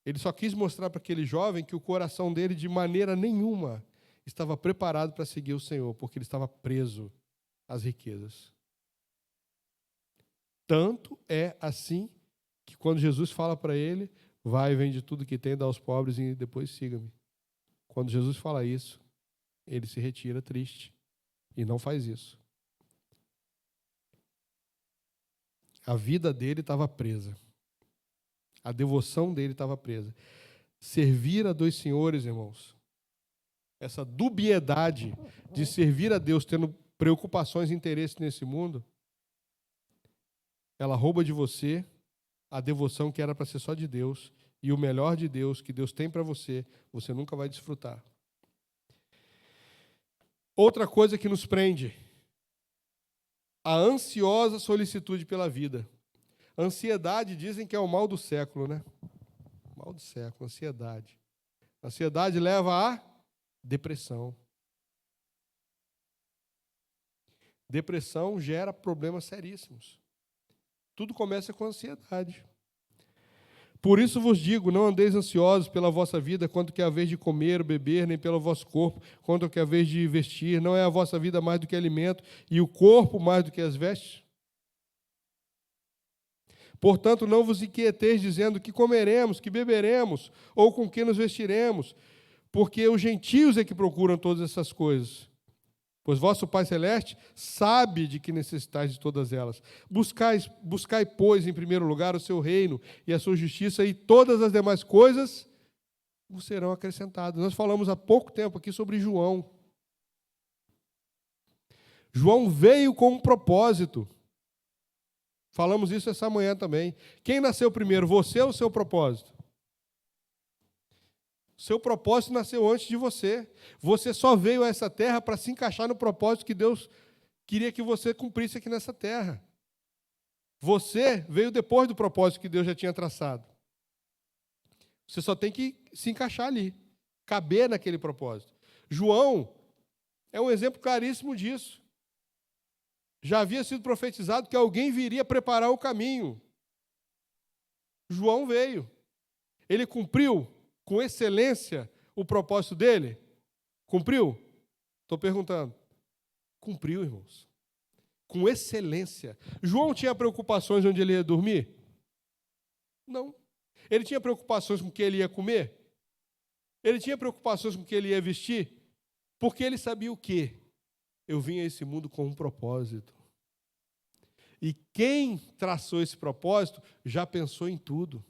Ele só quis mostrar para aquele jovem que o coração dele, de maneira nenhuma, estava preparado para seguir o Senhor, porque ele estava preso às riquezas. Tanto é assim que quando Jesus fala para ele, vai, vende tudo que tem, dá aos pobres e depois siga-me. quando Jesus fala isso, ele se retira triste e não faz isso. A vida dele estava presa. A devoção dele estava presa. Servir a dois senhores, irmãos, essa dubiedade de servir a Deus tendo preocupações e interesses nesse mundo, ela rouba de você a devoção que era para ser só de Deus, e o melhor de Deus, que Deus tem para você, você nunca vai desfrutar. Outra coisa que nos prende, a ansiosa solicitude pela vida. Ansiedade, dizem que é o mal do século, né? Mal do século, ansiedade. Ansiedade leva à depressão. Depressão gera problemas seríssimos. Tudo começa com ansiedade. Por isso vos digo, não andeis ansiosos pela vossa vida, quanto que é a vez de comer ou beber, nem pelo vosso corpo, quanto que é a vez de vestir. Não é a vossa vida mais do que alimento, e o corpo mais do que as vestes? Portanto, não vos inquieteis dizendo que comeremos, que beberemos, ou com que nos vestiremos, porque os gentios é que procuram todas essas coisas. Pois vosso Pai Celeste sabe de que necessitais de todas elas. Buscai, pois, em primeiro lugar o seu reino e a sua justiça, e todas as demais coisas vos serão acrescentadas. Nós falamos há pouco tempo aqui sobre João. João veio com um propósito. Falamos isso essa manhã também. Quem nasceu primeiro, você ou o seu propósito? Seu propósito nasceu antes de você. Você só veio a essa terra para se encaixar no propósito que Deus queria que você cumprisse aqui nessa terra. Você veio depois do propósito que Deus já tinha traçado. Você só tem que se encaixar ali, caber naquele propósito. João é um exemplo claríssimo disso. Já havia sido profetizado que alguém viria preparar o caminho. João veio. Ele cumpriu com excelência o propósito dele? Cumpriu? Estou perguntando. Cumpriu, irmãos. Com excelência. João tinha preocupações onde ele ia dormir? Não. Ele tinha preocupações com o que ele ia comer? Ele tinha preocupações com o que ele ia vestir? Porque ele sabia o quê? Eu vim a esse mundo com um propósito. E quem traçou esse propósito já pensou em tudo.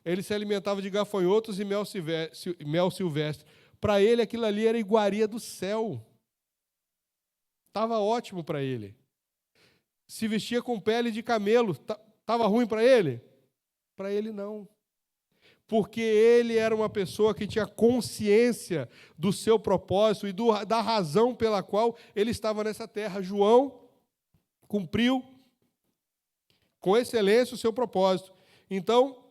Ele se alimentava de gafanhotos e mel silvestre. Para ele, aquilo ali era iguaria do céu. Estava ótimo para ele. Se vestia com pele de camelo. Estava ruim para ele? Para ele, não. Porque ele era uma pessoa que tinha consciência do seu propósito e da razão pela qual ele estava nessa terra. João cumpriu com excelência o seu propósito. Então,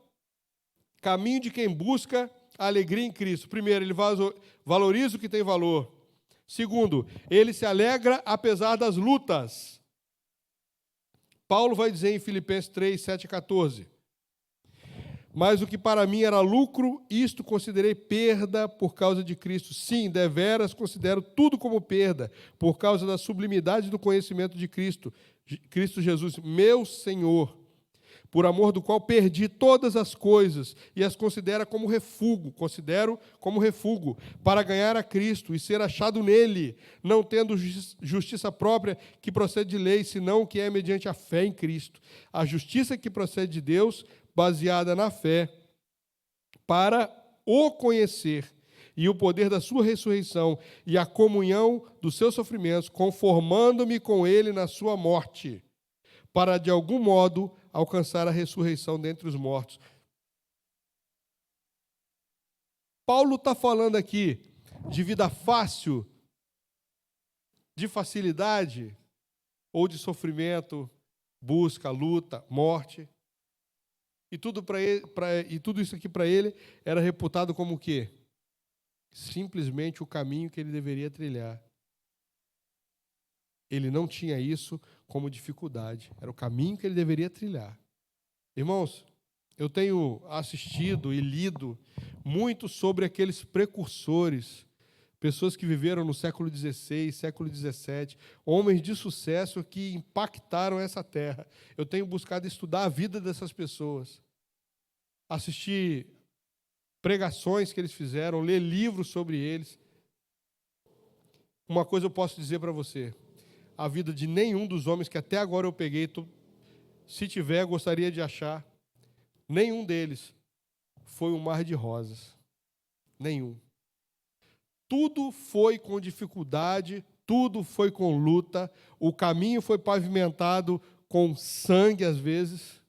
caminho de quem busca a alegria em Cristo. Primeiro, ele valoriza o que tem valor. Segundo, ele se alegra apesar das lutas. Paulo vai dizer em Filipenses 3, 7 a 14. Mas o que para mim era lucro, isto considerei perda por causa de Cristo. Sim, deveras considero tudo como perda, por causa da sublimidade do conhecimento de Cristo, Cristo Jesus, meu Senhor, por amor do qual perdi todas as coisas e as considero como refúgio, para ganhar a Cristo e ser achado nele, não tendo justiça própria que procede de lei, senão o que é mediante a fé em Cristo. A justiça que procede de Deus, baseada na fé, para o conhecer e o poder da sua ressurreição e a comunhão dos seus sofrimentos, conformando-me com ele na sua morte, para, de algum modo, alcançar a ressurreição dentre os mortos. Paulo está falando aqui de vida fácil, de facilidade, ou de sofrimento, busca, luta, morte. E tudo isso aqui para ele era reputado como o quê? Simplesmente o caminho que ele deveria trilhar. Ele não tinha isso como dificuldade. Era o caminho que ele deveria trilhar. Irmãos, eu tenho assistido e lido muito sobre aqueles precursores, pessoas que viveram no século XVI, século XVII, homens de sucesso que impactaram essa terra. Eu tenho buscado estudar a vida dessas pessoas. Assisti pregações que eles fizeram, ler livros sobre eles. Uma coisa eu posso dizer para você: a vida de nenhum dos homens que até agora eu peguei, se tiver, gostaria de achar, nenhum deles foi um mar de rosas. Nenhum. Tudo foi com dificuldade, tudo foi com luta, o caminho foi pavimentado com sangue às vezes,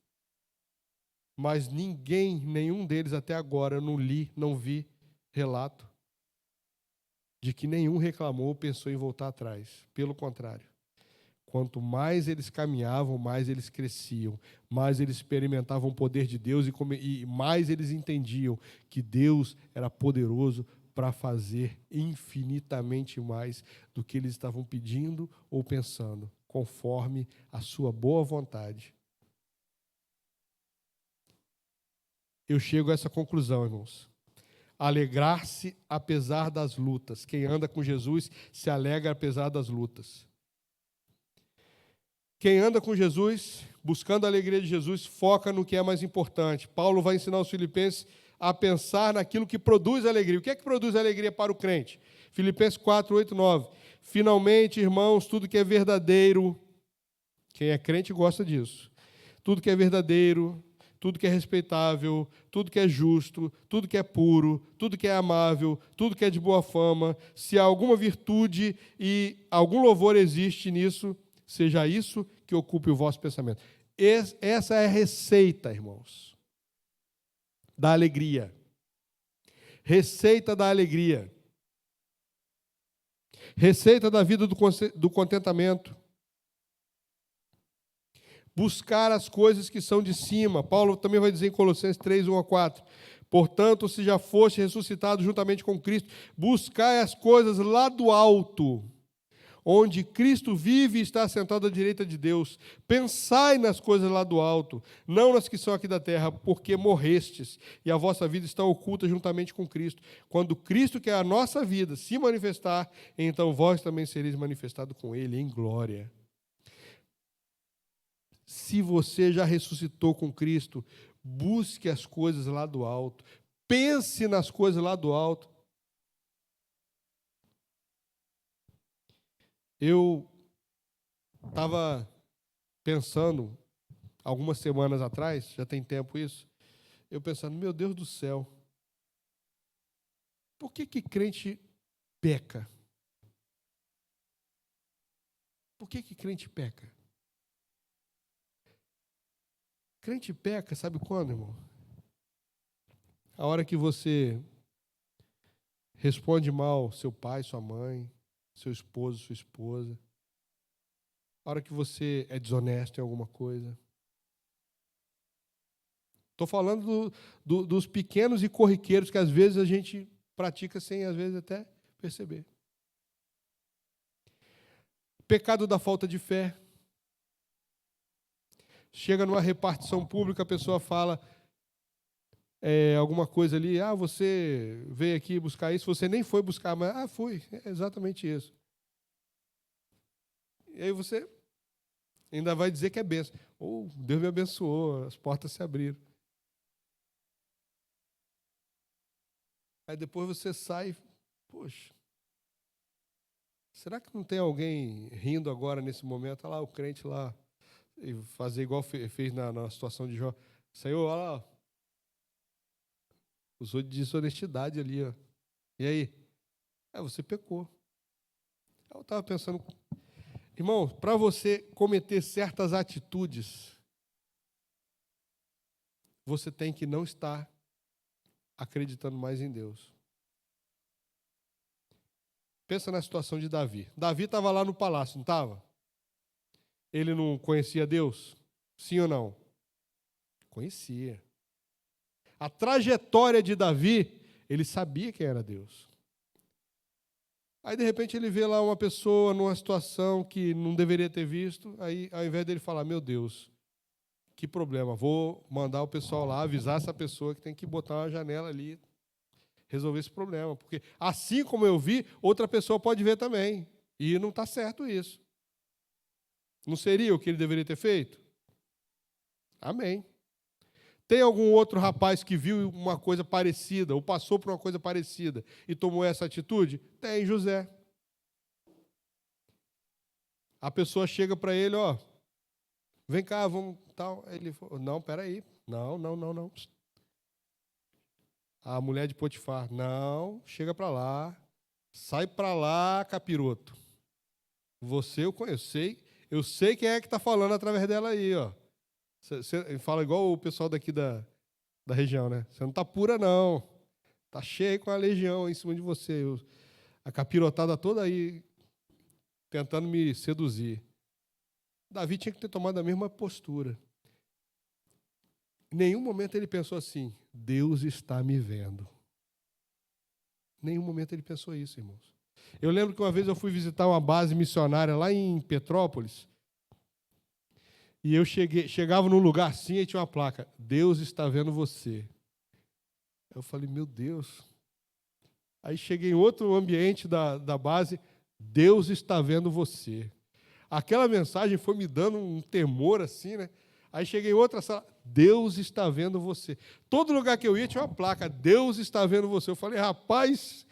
mas nenhum deles até agora, eu não li, não vi relato de que nenhum reclamou ou pensou em voltar atrás. Pelo contrário, quanto mais eles caminhavam, mais eles cresciam, mais eles experimentavam o poder de Deus e mais eles entendiam que Deus era poderoso para fazer infinitamente mais do que eles estavam pedindo ou pensando, conforme a sua boa vontade. Eu chego a essa conclusão, irmãos. Alegrar-se apesar das lutas. Quem anda com Jesus se alegra apesar das lutas. Quem anda com Jesus, buscando a alegria de Jesus, foca no que é mais importante. Paulo vai ensinar os filipenses a pensar naquilo que produz alegria. O que é que produz alegria para o crente? Filipenses 4, 8, 9. Finalmente, irmãos, tudo que é verdadeiro, quem é crente gosta disso. Tudo que é verdadeiro, tudo que é respeitável, tudo que é justo, tudo que é puro, tudo que é amável, tudo que é de boa fama, se há alguma virtude e algum louvor existe nisso, seja isso que ocupe o vosso pensamento. Essa é a receita, irmãos, da alegria. Receita da alegria. Receita da vida do contentamento. Buscar as coisas que são de cima. Paulo também vai dizer em Colossenses 3, 1 a 4. Portanto, se já foste ressuscitado juntamente com Cristo, buscai as coisas lá do alto, onde Cristo vive e está sentado à direita de Deus. Pensai nas coisas lá do alto, não nas que são aqui da terra, porque morrestes, e a vossa vida está oculta juntamente com Cristo. Quando Cristo, que é a nossa vida, se manifestar, então vós também sereis manifestados com Ele em glória. Se você já ressuscitou com Cristo, busque as coisas lá do alto. Pense nas coisas lá do alto. Eu estava pensando, algumas semanas atrás, já tem tempo isso, eu pensando, meu Deus do céu, por que crente peca? Por que crente peca? Crente peca, sabe quando, irmão? A hora que você responde mal seu pai, sua mãe, seu esposo, sua esposa. A hora que você é desonesto em alguma coisa. Estou falando dos pequenos e corriqueiros que às vezes a gente pratica sem, às vezes, até perceber. Pecado da falta de fé. Chega numa repartição pública, a pessoa fala alguma coisa ali, você veio aqui buscar isso, você nem foi buscar, mas, fui, é exatamente isso. E aí você ainda vai dizer que é bênção. Deus me abençoou, as portas se abriram. Aí depois você sai, poxa, será que não tem alguém rindo agora nesse momento? Olha lá o crente lá, e fazer igual fez na situação de Jó. Senhor, olha lá, usou de desonestidade ali, ó. E aí? Você pecou. Eu estava pensando, irmão, para você cometer certas atitudes, você tem que não estar acreditando mais em Deus. Pensa na situação de Davi. Davi estava lá no palácio, não estava? Ele não conhecia Deus? Sim ou não? Conhecia. A trajetória de Davi, ele sabia quem era Deus. Aí, de repente, ele vê lá uma pessoa numa situação que não deveria ter visto, aí, ao invés dele falar, meu Deus, que problema, vou mandar o pessoal lá avisar essa pessoa que tem que botar uma janela ali, resolver esse problema, porque assim como eu vi, outra pessoa pode ver também, e não está certo isso. Não seria o que ele deveria ter feito? Amém. Tem algum outro rapaz que viu uma coisa parecida, ou passou por uma coisa parecida, e tomou essa atitude? Tem, José. A pessoa chega para ele, ó, vem cá, vamos, tal. Ele falou, não, peraí, não. A mulher de Potifar, não, chega para lá, sai para lá, capiroto. Você eu conheço, eu sei quem é que está falando através dela aí, ó. Você fala igual o pessoal daqui da região, né? Você não está pura, não. Está cheio com a legião em cima de você. A capirotada toda aí tentando me seduzir. Davi tinha que ter tomado a mesma postura. Em nenhum momento ele pensou assim, Deus está me vendo. Em nenhum momento ele pensou isso, irmãos. Eu lembro que uma vez eu fui visitar uma base missionária lá em Petrópolis, e eu chegava num lugar assim e tinha uma placa, Deus está vendo você. Eu falei, meu Deus. Aí cheguei em outro ambiente da base, Deus está vendo você. Aquela mensagem foi me dando um temor assim, né? Aí cheguei em outra sala, Deus está vendo você. Todo lugar que eu ia tinha uma placa, Deus está vendo você. Eu falei, rapaz,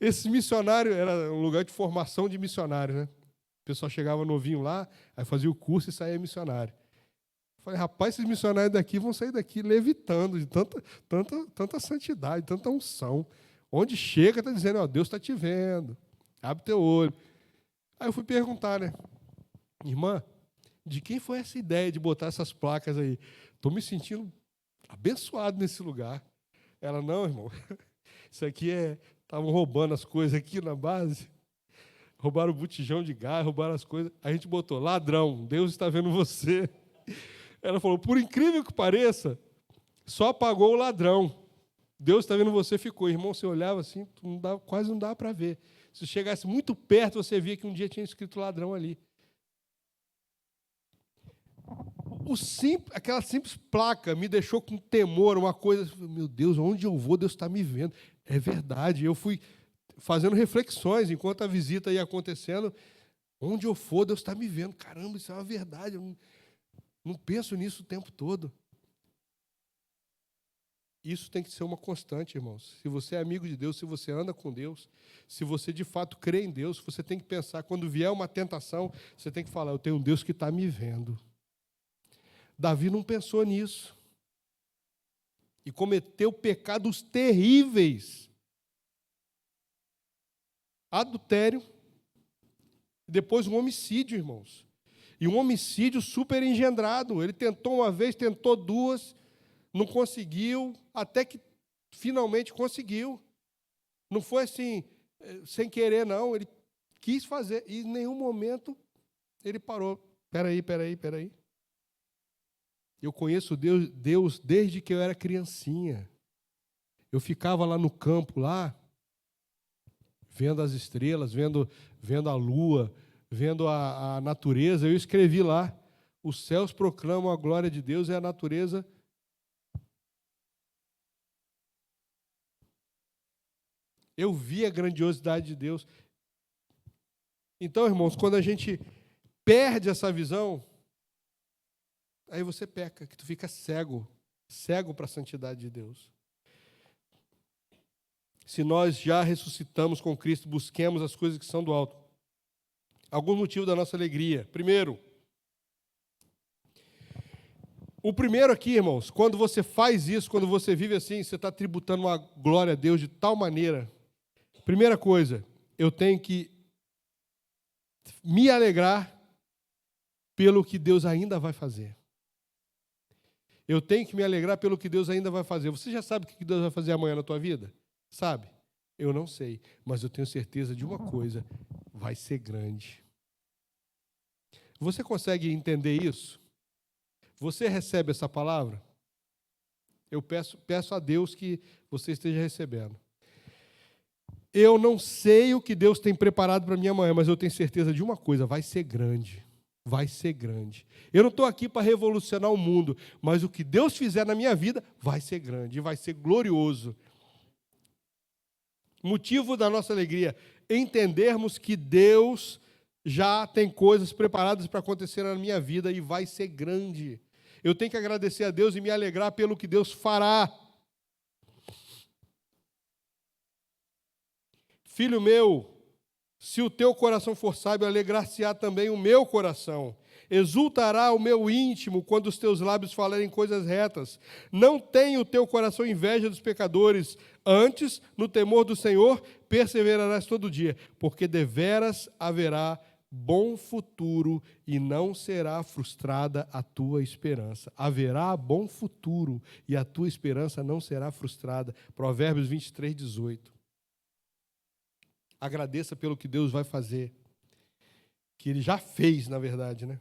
esse missionário, era um lugar de formação de missionário, né? O pessoal chegava novinho lá, aí fazia o curso e saía missionário. Eu falei, rapaz, esses missionários daqui vão sair daqui levitando de tanta santidade, tanta unção. Onde chega, está dizendo, ó, Deus está te vendo, abre teu olho. Aí eu fui perguntar, né? Irmã, de quem foi essa ideia de botar essas placas aí? Estou me sentindo abençoado nesse lugar. Ela, não, irmão, isso aqui estavam roubando as coisas aqui na base, roubaram o botijão de gás, roubaram as coisas, a gente botou, ladrão, Deus está vendo você. Ela falou, por incrível que pareça, só apagou o ladrão. Deus está vendo você, ficou. Irmão, você olhava assim, quase não dava para ver. Se chegasse muito perto, você via que um dia tinha escrito ladrão ali. Aquela simples placa me deixou com temor, uma coisa, meu Deus, onde eu vou, Deus está me vendo. É verdade, eu fui fazendo reflexões enquanto a visita ia acontecendo. Onde eu for, Deus está me vendo. Caramba, isso é uma verdade, eu não penso nisso o tempo todo. Isso tem que ser uma constante, irmãos. Se você é amigo de Deus, se você anda com Deus, se você de fato crê em Deus, você tem que pensar, quando vier uma tentação, você tem que falar, eu tenho um Deus que está me vendo. Davi não pensou nisso. E cometeu pecados terríveis. Adultério. Depois um homicídio, irmãos. E um homicídio super engendrado. Ele tentou uma vez, tentou duas, não conseguiu, até que finalmente conseguiu. Não foi assim, sem querer, não. Ele quis fazer. E em nenhum momento ele parou. Peraí. Eu conheço Deus desde que eu era criancinha. Eu ficava lá no campo, lá, vendo as estrelas, vendo a lua, vendo a natureza. Eu escrevi lá, os céus proclamam a glória de Deus e a natureza eu vi a grandiosidade de Deus. Então, irmãos, quando a gente perde essa visão, aí você peca, que tu fica cego para a santidade de Deus. Se nós já ressuscitamos com Cristo, busquemos as coisas que são do alto. Algum motivo da nossa alegria. O primeiro aqui, irmãos, quando você faz isso, quando você vive assim, você está tributando uma glória a Deus de tal maneira. Primeira coisa, eu tenho que me alegrar pelo que Deus ainda vai fazer. Eu tenho que me alegrar pelo que Deus ainda vai fazer. Você já sabe o que Deus vai fazer amanhã na tua vida? Sabe? Eu não sei, mas eu tenho certeza de uma coisa, vai ser grande. Você consegue entender isso? Você recebe essa palavra? Eu peço a Deus que você esteja recebendo. Eu não sei o que Deus tem preparado para mim amanhã, mas eu tenho certeza de uma coisa, vai ser grande. Vai ser grande. Eu não estou aqui para revolucionar o mundo, mas o que Deus fizer na minha vida vai ser grande, vai ser glorioso. Motivo da nossa alegria, entendermos que Deus já tem coisas preparadas para acontecer na minha vida e vai ser grande. Eu tenho que agradecer a Deus e me alegrar pelo que Deus fará. Filho meu, se o teu coração for sábio, alegrar-se-á também o meu coração. Exultará o meu íntimo quando os teus lábios falarem coisas retas. Não tenha o teu coração inveja dos pecadores. Antes, no temor do Senhor, perseverarás todo dia, porque deveras haverá bom futuro e não será frustrada a tua esperança. Haverá bom futuro e a tua esperança não será frustrada. Provérbios 23, 18. Agradeça pelo que Deus vai fazer, que Ele já fez, na verdade, né?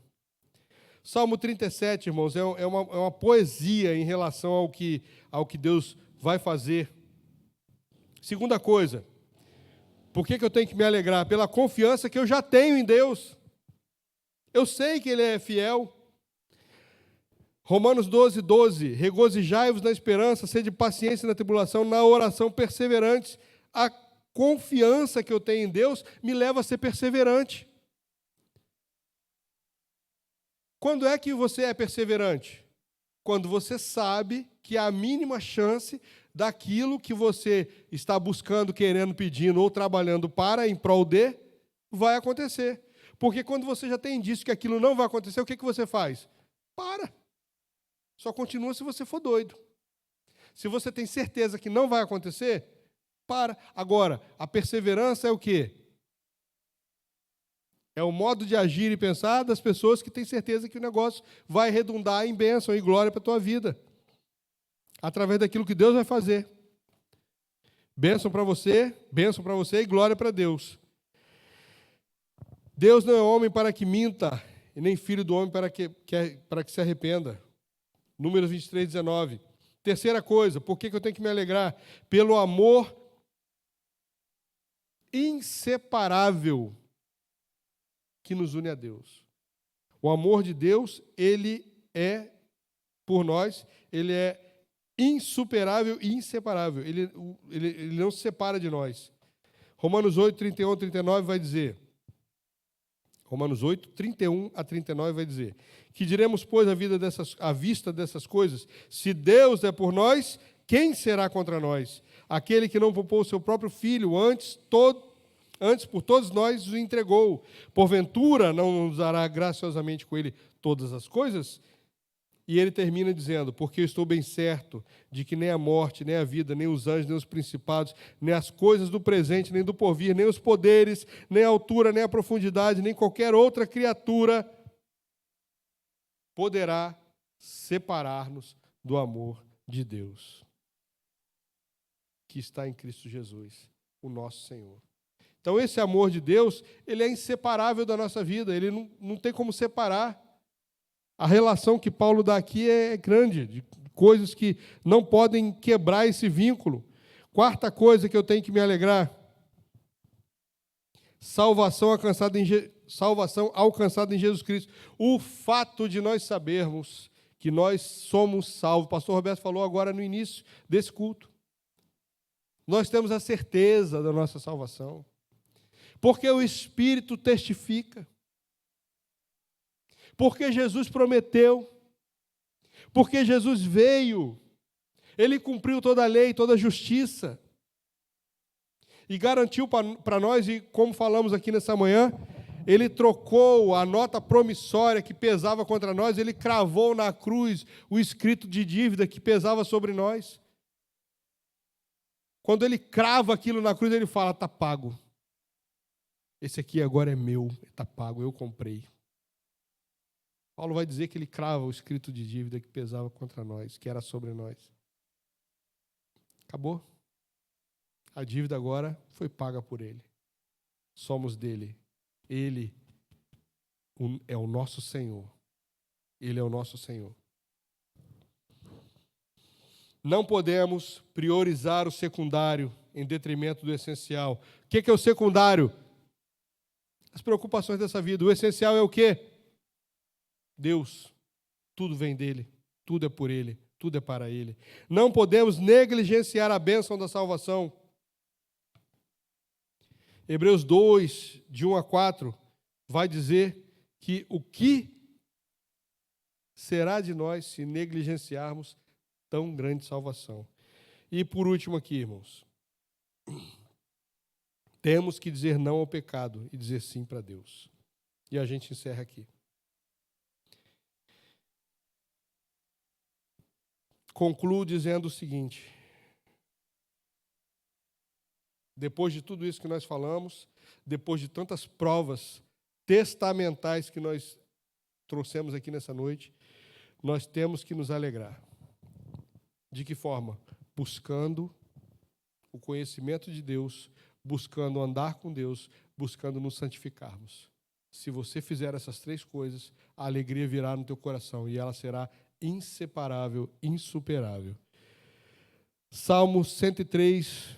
Salmo 37, irmãos, é uma poesia em relação ao que Deus vai fazer. Segunda coisa, por que eu tenho que me alegrar? Pela confiança que eu já tenho em Deus. Eu sei que Ele é fiel. Romanos 12, 12. Regozijai-vos na esperança, sede paciência na tribulação, na oração perseverantes. A confiança que eu tenho em Deus me leva a ser perseverante. Quando é que você é perseverante? Quando você sabe que há a mínima chance daquilo que você está buscando, querendo, pedindo ou trabalhando para, em prol de, vai acontecer. Porque quando você já tem indício que aquilo não vai acontecer, o que você faz? Para. Só continua se você for doido. Se você tem certeza que não vai acontecer, para. Agora, a perseverança é o quê? É o modo de agir e pensar das pessoas que têm certeza que o negócio vai redundar em bênção e glória para a tua vida. Através daquilo que Deus vai fazer. Bênção para você e glória para Deus. Deus não é homem para que minta, e nem filho do homem para que se arrependa. Números 23, 19. Terceira coisa, por que eu tenho que me alegrar? Pelo amor inseparável que nos une a Deus. O amor de Deus, ele é, por nós, ele é insuperável e inseparável. Ele não se separa de nós. Romanos 8, 31 a 39 vai dizer, Romanos 8, 31 a 39 vai dizer, que diremos, pois, à vista dessas coisas, se Deus é por nós, quem será contra nós? Aquele que não poupou o seu próprio filho, antes por todos nós o entregou. Porventura não nos dará graciosamente com ele todas as coisas? E ele termina dizendo, porque eu estou bem certo de que nem a morte, nem a vida, nem os anjos, nem os principados, nem as coisas do presente, nem do porvir, nem os poderes, nem a altura, nem a profundidade, nem qualquer outra criatura poderá separar-nos do amor de Deus, que está em Cristo Jesus, o nosso Senhor. Então, esse amor de Deus, ele é inseparável da nossa vida, ele não tem como separar. A relação que Paulo dá aqui é grande, de coisas que não podem quebrar esse vínculo. Quarta coisa que eu tenho que me alegrar, salvação alcançada em Jesus Cristo. O fato de nós sabermos que nós somos salvos. O pastor Roberto falou agora no início desse culto. Nós temos a certeza da nossa salvação. Porque o Espírito testifica. Porque Jesus prometeu. Porque Jesus veio. Ele cumpriu toda a lei, toda a justiça. E garantiu para nós, e como falamos aqui nessa manhã, ele trocou a nota promissória que pesava contra nós, ele cravou na cruz o escrito de dívida que pesava sobre nós. Quando ele crava aquilo na cruz, ele fala, está pago. Esse aqui agora é meu, está pago, eu comprei. Paulo vai dizer que ele crava o escrito de dívida que pesava contra nós, que era sobre nós. Acabou. A dívida agora foi paga por ele. Somos dele. Ele é o nosso Senhor. Ele é o nosso Senhor. Não podemos priorizar o secundário em detrimento do essencial. O que é o secundário? As preocupações dessa vida. O essencial é o quê? Deus. Tudo vem dele. Tudo é por ele. Tudo é para ele. Não podemos negligenciar a bênção da salvação. Hebreus 2, de 1 a 4, vai dizer que o que será de nós se negligenciarmos tão grande salvação? E por último aqui, irmãos, temos que dizer não ao pecado e dizer sim para Deus. E a gente encerra aqui. Concluo dizendo o seguinte: depois de tudo isso que nós falamos, depois de tantas provas testamentais que nós trouxemos aqui nessa noite, nós temos que nos alegrar. De que forma? Buscando o conhecimento de Deus, buscando andar com Deus, buscando nos santificarmos. Se você fizer essas 3 coisas, a alegria virá no teu coração e ela será inseparável, insuperável. Salmo 103,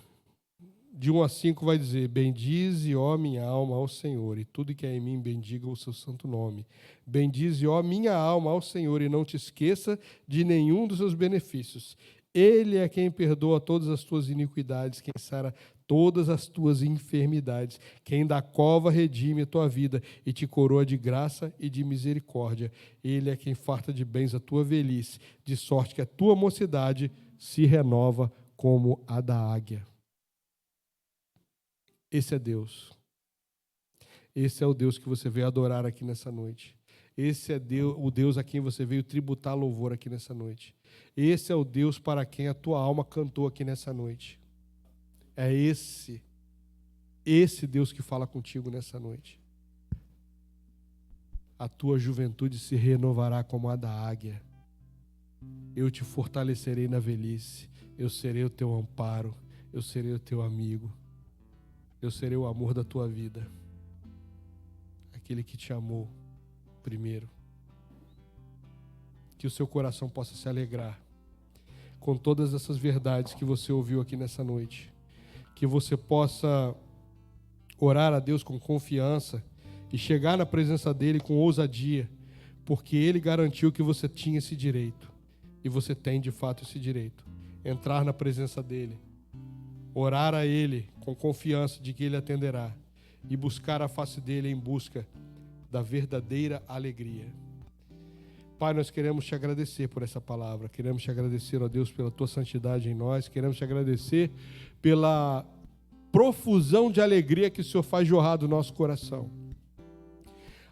de 1 a 5 vai dizer: bendize, ó minha alma, ao Senhor, e tudo que é em mim bendiga o seu santo nome. Bendize, ó minha alma, ao Senhor, e não te esqueça de nenhum dos seus benefícios. Ele é quem perdoa todas as tuas iniquidades, quem sara todas as tuas enfermidades, quem da cova redime a tua vida e te coroa de graça e de misericórdia. Ele é quem farta de bens a tua velhice, de sorte que a tua mocidade se renova como a da águia. Esse é Deus. Esse é o Deus que você veio adorar aqui nessa noite. Esse é o Deus a quem você veio tributar louvor aqui nessa noite. Esse é o Deus para quem a tua alma cantou aqui nessa noite. É esse Deus que fala contigo nessa noite. A tua juventude se renovará como a da águia. Eu te fortalecerei na velhice. Eu serei o teu amparo. Eu serei o teu amigo. Eu serei o amor da tua vida. Aquele que te amou primeiro. Que o seu coração possa se alegrar com todas essas verdades que você ouviu aqui nessa noite. Que você possa orar a Deus com confiança e chegar na presença dele com ousadia, porque ele garantiu que você tinha esse direito. E você tem de fato esse direito. Entrar na presença dele, orar a ele com confiança de que ele atenderá e buscar a face dele em busca da verdadeira alegria. Pai, nós queremos te agradecer por essa palavra, queremos te agradecer, ó Deus, pela tua santidade em nós, queremos te agradecer pela profusão de alegria que o Senhor faz jorrar do nosso coração.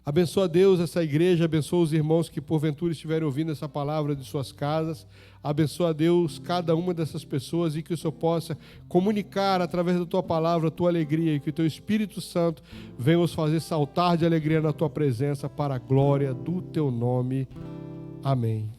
Abençoa, Deus, essa igreja, abençoa os irmãos que porventura estiverem ouvindo essa palavra de suas casas, abençoa, Deus, cada uma dessas pessoas e que o Senhor possa comunicar através da tua palavra a tua alegria e que o teu Espírito Santo venha nos fazer saltar de alegria na tua presença para a glória do teu nome. Amém.